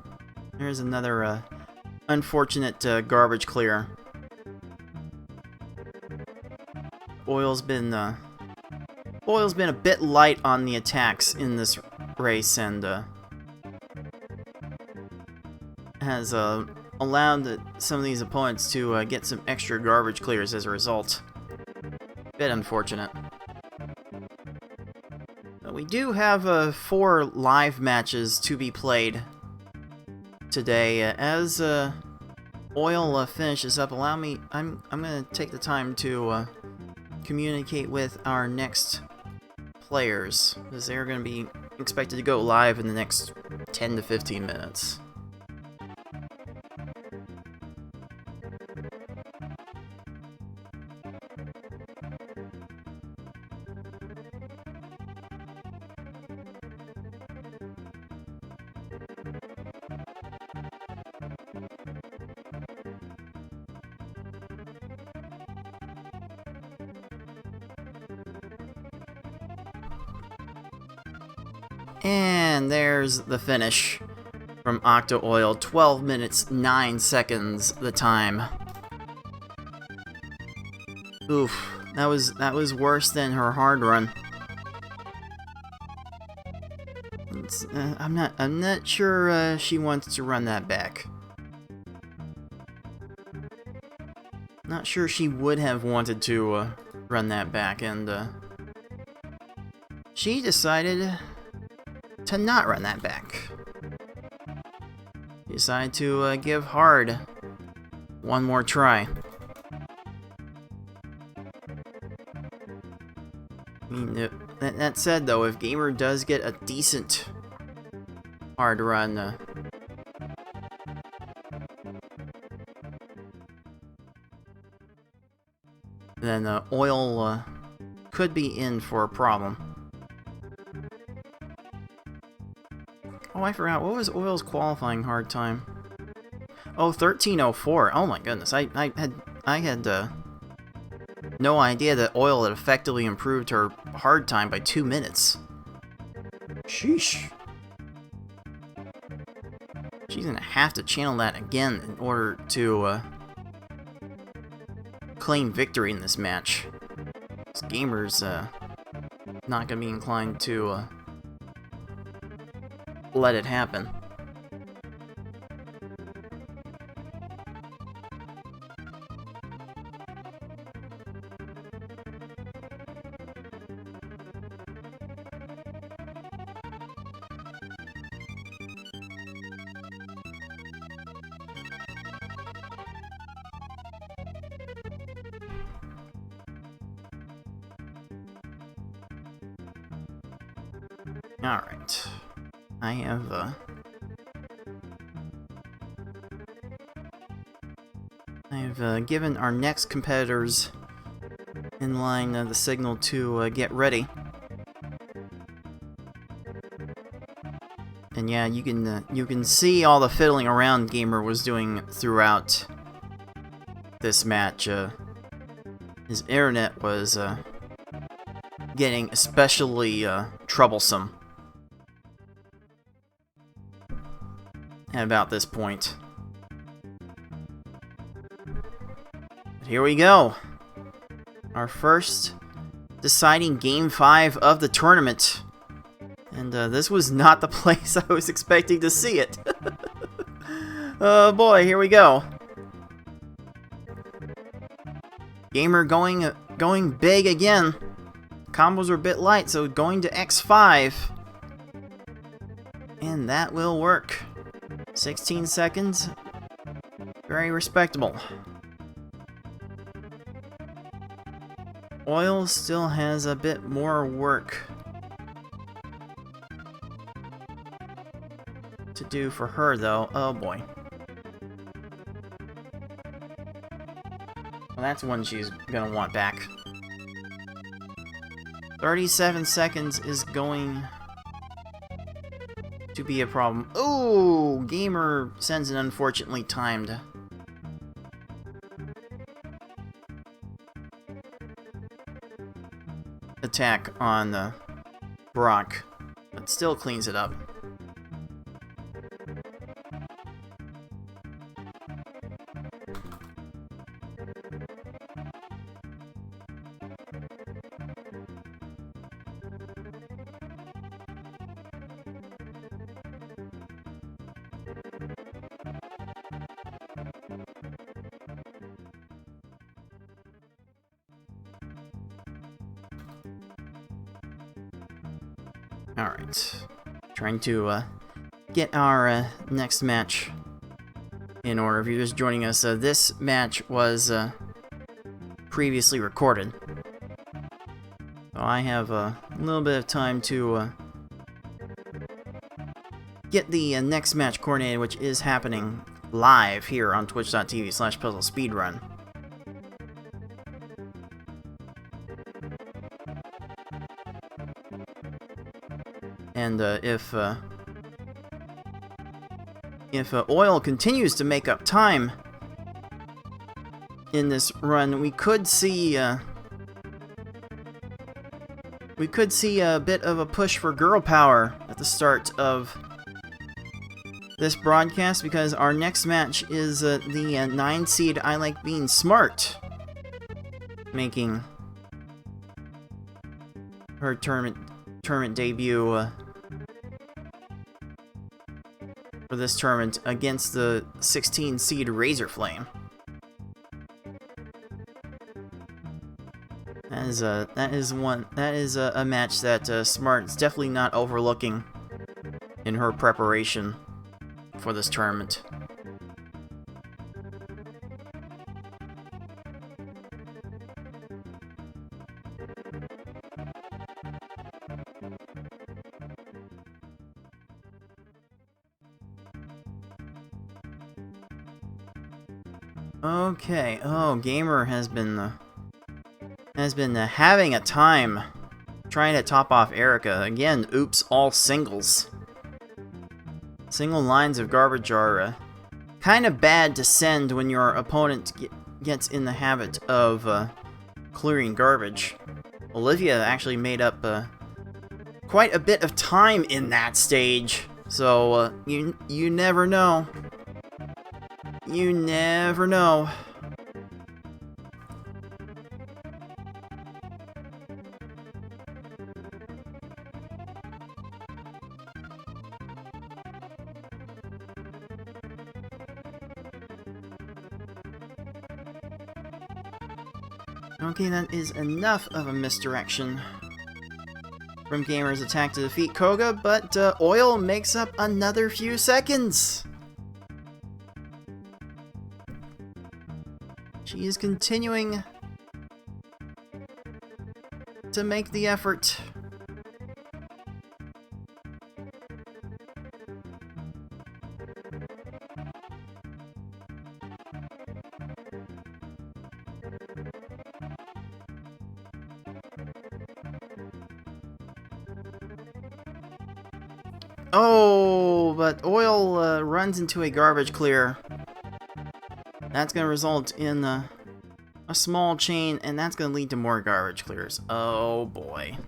unfortunate garbage clear. Oil's been a bit light on the attacks in this race, and has allowed some of these opponents to get some extra garbage clears as a result. Bit unfortunate. But We do have 4 live matches to be played today. As Oil finishes up, allow me. I'm gonna take the time to communicate with our next players, because they're gonna be expected to go live in the next 10 to 15 minutes. And there's the finish from Octo Oil. 12 minutes, 9 seconds the time. Oof, that was worse than her hard run. I'm not sure she wants to run that back. Not sure she would have wanted to run that back, and she decided to not run that back. She decided to give hard one more try. I mean, that said, though, if Gamer does get a decent hard run, then Oil could be in for a problem. Oh, I forgot. What was Oil's qualifying hard time? Oh, 13:04. Oh my goodness. I had no idea that Oil had effectively improved her hard time by 2 minutes. Sheesh. She's gonna have to channel that again in order to claim victory in this match. This Gamer's not gonna be inclined to let it happen. Alright. I have given our next competitors in line the signal to get ready. And yeah, you can see all the fiddling around Gamer was doing throughout this match. His internet was getting especially troublesome at about this point. But here we go. Our first deciding Game 5 of the tournament. And this was not the place I was expecting to see it. Oh boy, here we go. Gamer going big again. Combos are a bit light, so going to X5. And that will work. 16 seconds. Very respectable. Oil still has a bit more work to do for her, though. Oh boy. Well, that's one she's gonna want back. 37 seconds is going to be a problem. Ooh! Gamer sends an unfortunately timed attack on Brock, but still cleans it up. Alright. Trying to get our next match in order. If you're just joining us, this match was previously recorded. So I have a little bit of time to get the next match coordinated, which is happening live here on twitch.tv/puzzlespeedrun. And if Oil continues to make up time in this run, we could see a bit of a push for girl power at the start of this broadcast, because our next match is the 9 seed I Like Being Smart, making her tournament debut for this tournament against the 16 seed Razorflame. That is a match that Smart's definitely not overlooking in her preparation for this tournament. Okay. Oh, Gamer has been having a time trying to top off Erica. Again, oops, all singles. Single lines of garbage are kind of bad to send when your opponent gets in the habit of clearing garbage. Olivia actually made up quite a bit of time in that stage, so you never know. You never know. Okay, that is enough of a misdirection from Gamer's attack to defeat Koga, but Oil makes up another few seconds. She is continuing to make the effort. Oh, but Oil runs into a garbage clear. That's going to result in a small chain, and that's going to lead to more garbage clears. Oh boy.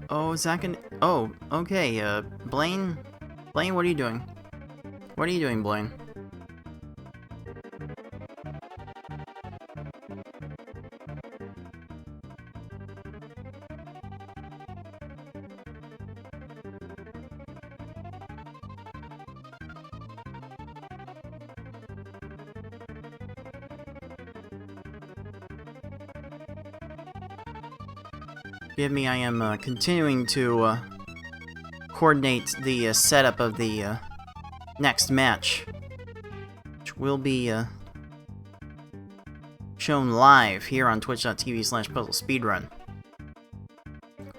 Oh, is that gonna... Oh, okay, Blaine? Blaine, what are you doing? What are you doing, Blaine? Forgive me, I am continuing to coordinate the setup of the next match, which will be shown live here on twitch.tv/puzzlespeedrun.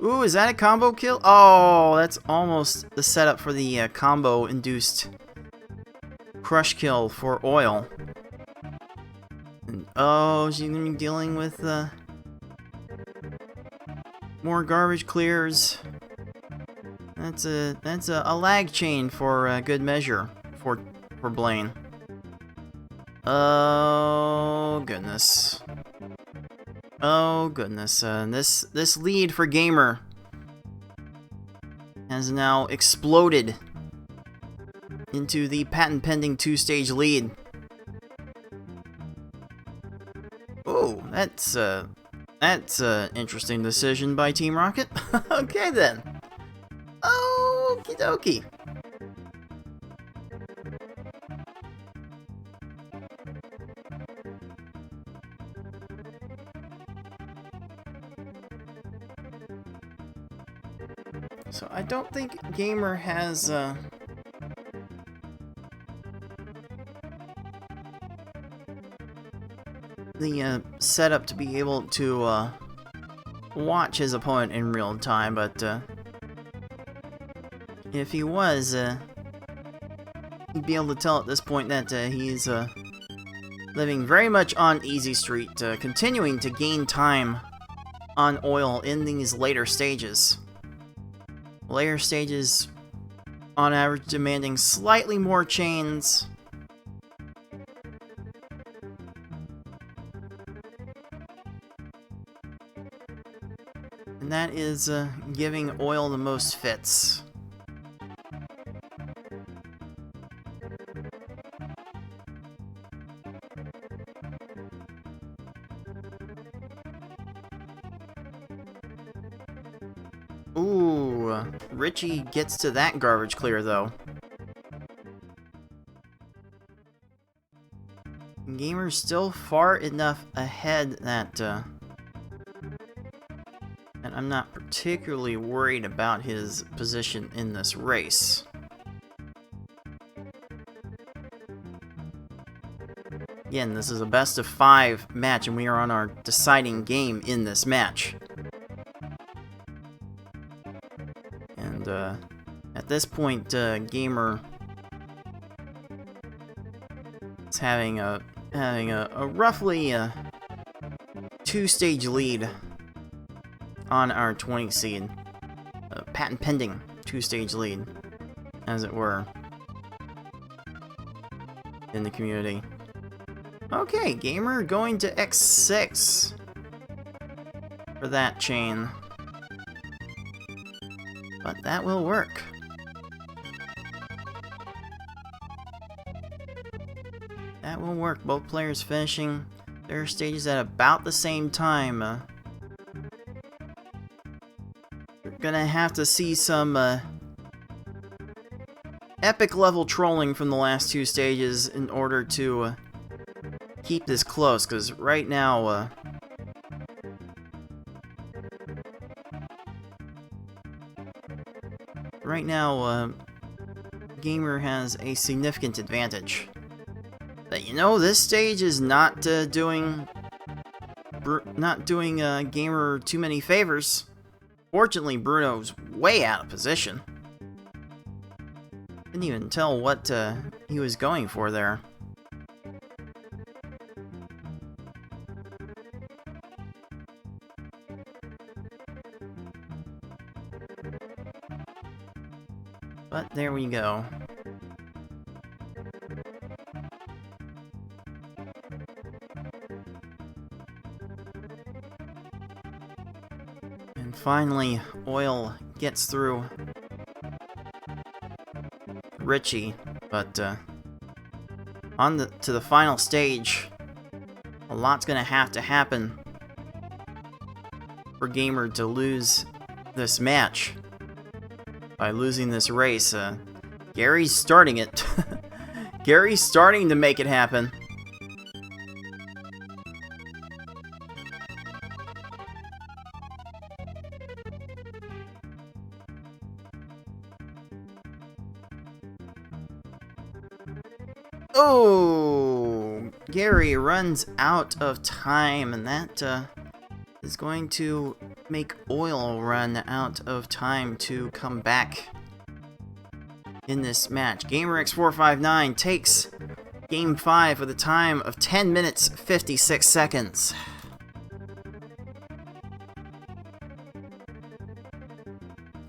Ooh, is that a combo kill? Oh, that's almost the setup for the combo-induced crush kill for Oil. And, oh, she's gonna be dealing with more garbage clears. That's a lag chain for good measure for Blaine. Oh goodness. Oh goodness. This lead for Gamer has now exploded into the patent pending 2-stage lead. Oh, that's an interesting decision by Team Rocket. Okay then. Okie dokie. So I don't think Gamer has the setup to be able to watch his opponent in real time, but if he was, he'd be able to tell at this point that he's living very much on easy street, continuing to gain time on oil in these later stages. Later stages, on average, demanding slightly more chains. And that is giving oil the most fits. Ooh, Richie gets to that garbage clear though. Gamer's still far enough ahead that and I'm not particularly worried about his position in this race. Again, this is a best of 5 match, and we are on our deciding game in this match. And at this point, Gamer is having a roughly 2-stage lead on our 20 seed. Patent pending 2-stage lead, as it were, in the community. Okay, Gamer going to X6 for that chain. But that will work. That will work. Both players finishing their stages at about the same time. You're gonna have to see some epic level trolling from the last 2 stages in order to keep this close, because right now Gamer has a significant advantage. That, you know, this stage is not doing Gamer too many favors. Fortunately, Bruno's way out of position. Didn't even tell what he was going for there. But there we go. And finally, Oil gets through Richie, but to the final stage, a lot's gonna have to happen for Gamer to lose this match. By losing this race, Gary's starting it. Gary's starting to make it happen. Oh, Gary runs out of time, and that is going to make Oil run out of time to come back in this match. gamerX459 takes Game 5 with a time of 10 minutes 56 seconds.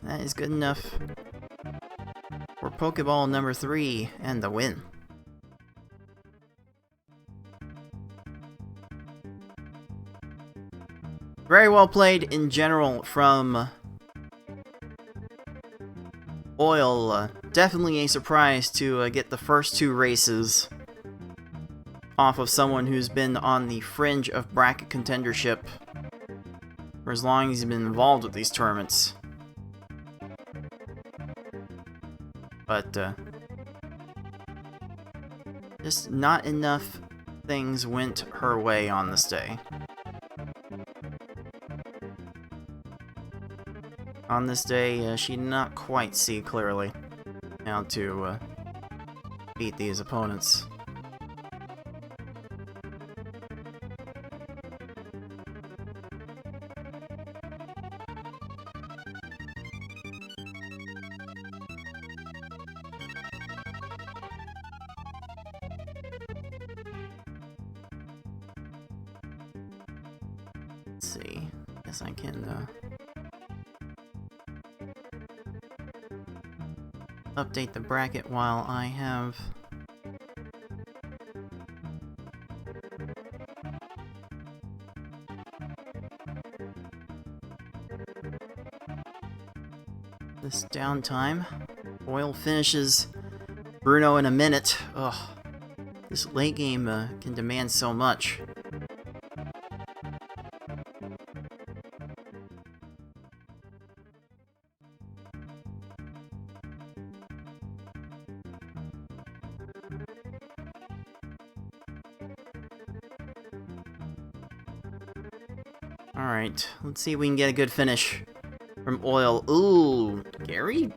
That is good enough for Pokeball number 3 and the win. Very well played in general from Oil. Definitely a surprise to get the first 2 races off of someone who's been on the fringe of bracket contendership for as long as he's been involved with these tournaments. But, just not enough things went her way on this day. On this day, she did not quite see clearly how to beat these opponents. Let's see. Guess I can update the bracket while I have this downtime. Oil finishes Bruno in a minute. Ugh. This late game can demand so much. Alright, let's see if we can get a good finish from Oil. Ooh, Gary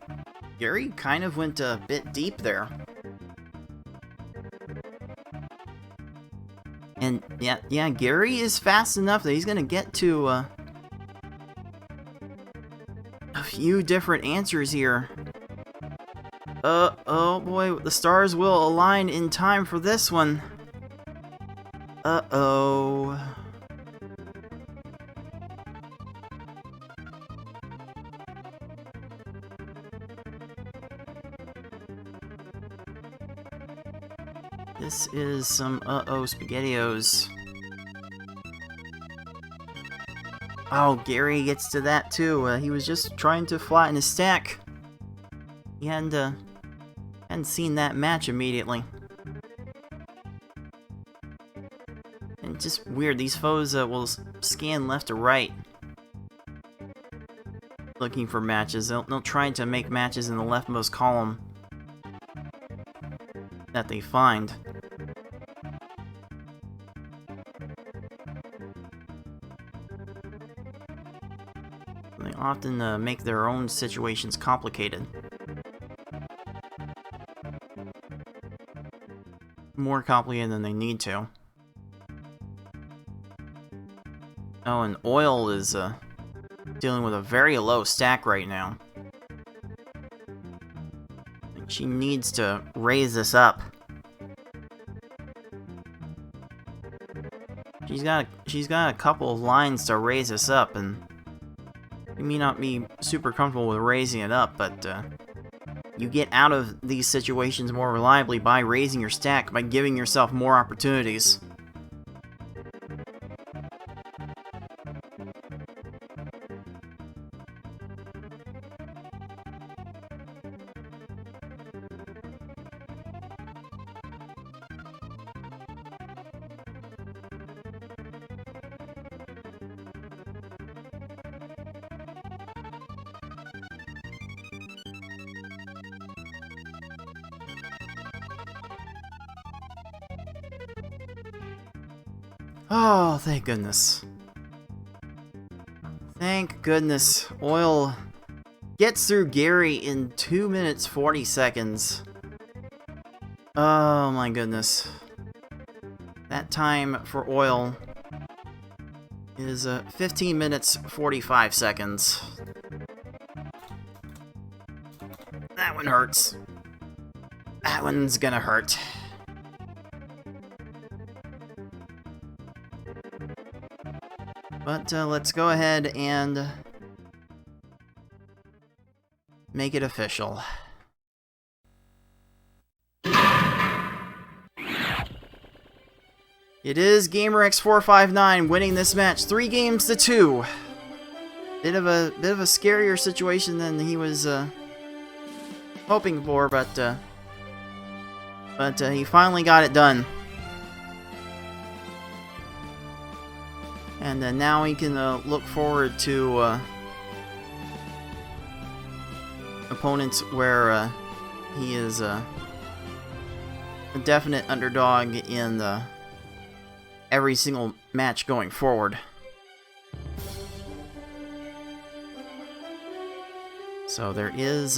kind of went a bit deep there. And yeah, Gary is fast enough that he's gonna get to a few different answers here. Oh boy, the stars will align in time for this one. Uh-oh. This is some SpaghettiOs. Oh, Gary gets to that too. He was just trying to flatten his stack. He hadn't seen that match immediately. And it's just weird, these foes will scan left to right looking for matches. They'll try to make matches in the leftmost column that they find. They often make their own situations complicated. More complicated than they need to. Oh, and Oil is dealing with a very low stack right now. She needs to raise this up. She's got a couple of lines to raise this up, and you may not be super comfortable with raising it up, but you get out of these situations more reliably by raising your stack, by giving yourself more opportunities. Oh, thank goodness. Thank goodness. Oil gets through Gary in 2 minutes 40 seconds. Oh my goodness. That time for Oil is 15 minutes 45 seconds. That one hurts. That one's gonna hurt. But let's go ahead and make it official. It is gamerX459 winning this match 3-2. Bit of a scarier situation than he was hoping for, but he finally got it done. And now he can look forward to opponents where he is a definite underdog in every single match going forward. So there is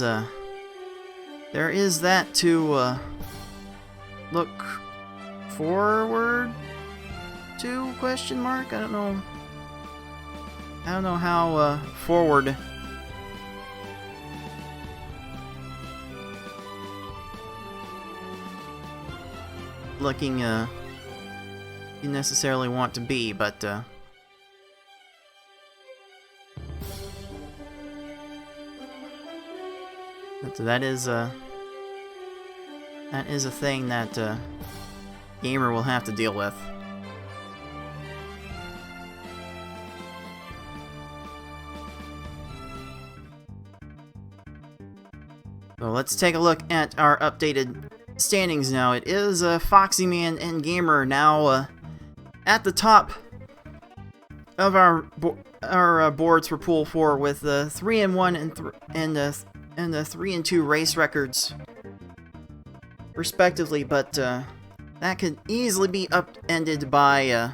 that to look forward to, question mark? I don't know how forward looking you necessarily want to be, but that is a thing that Gamer will have to deal with. So let's take a look at our updated standings now. It is Foxy Man and Gamer now at the top of our boards for Pool 4 with 3-1 and 3-2 race records, respectively. But that could easily be upended by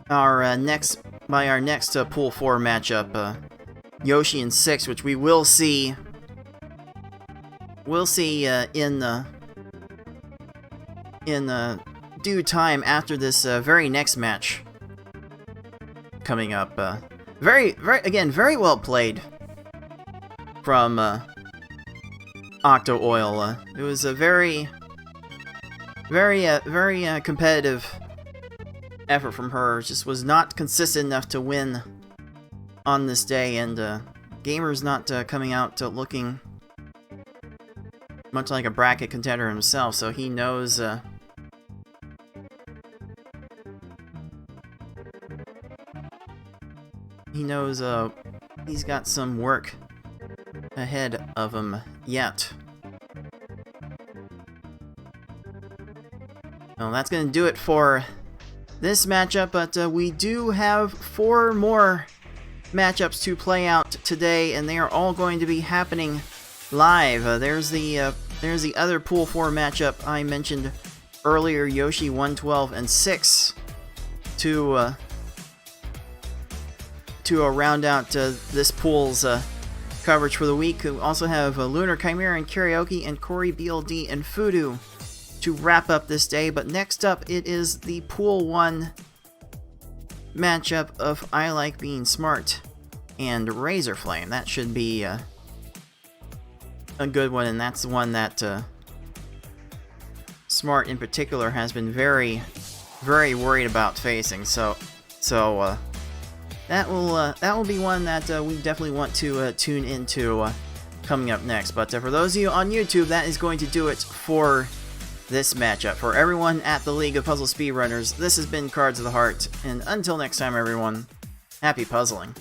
our next Pool 4 matchup, Yoshi and 6, which we will see in due time after this very next match coming up. Very well played from Octo Oil. It was a very competitive effort from her. Just was not consistent enough to win on this day, and Gamer's not coming out looking much like a bracket contender himself, so he knows he's got some work ahead of him yet. Well, that's going to do it for this matchup, but we do have 4 more matchups to play out today, and they are all going to be happening live. There's the other Pool 4 matchup I mentioned earlier, Yoshi 112 and 6, to round out this pool's coverage for the week. We also have Lunar Chimera and Karaoke and Corey BLD and Fudu to wrap up this day. But next up, it is the Pool 1 matchup of I Like Being Smart and Razor Flame. That should be a good one, and that's the one that Smart in particular has been very worried about facing. So that will be one that we definitely want to tune into coming up next. But for those of you on YouTube, that is going to do it for this matchup. For everyone at the League of Puzzle Speedrunners, this has been Cards of the Heart, and until next time, everyone, happy puzzling.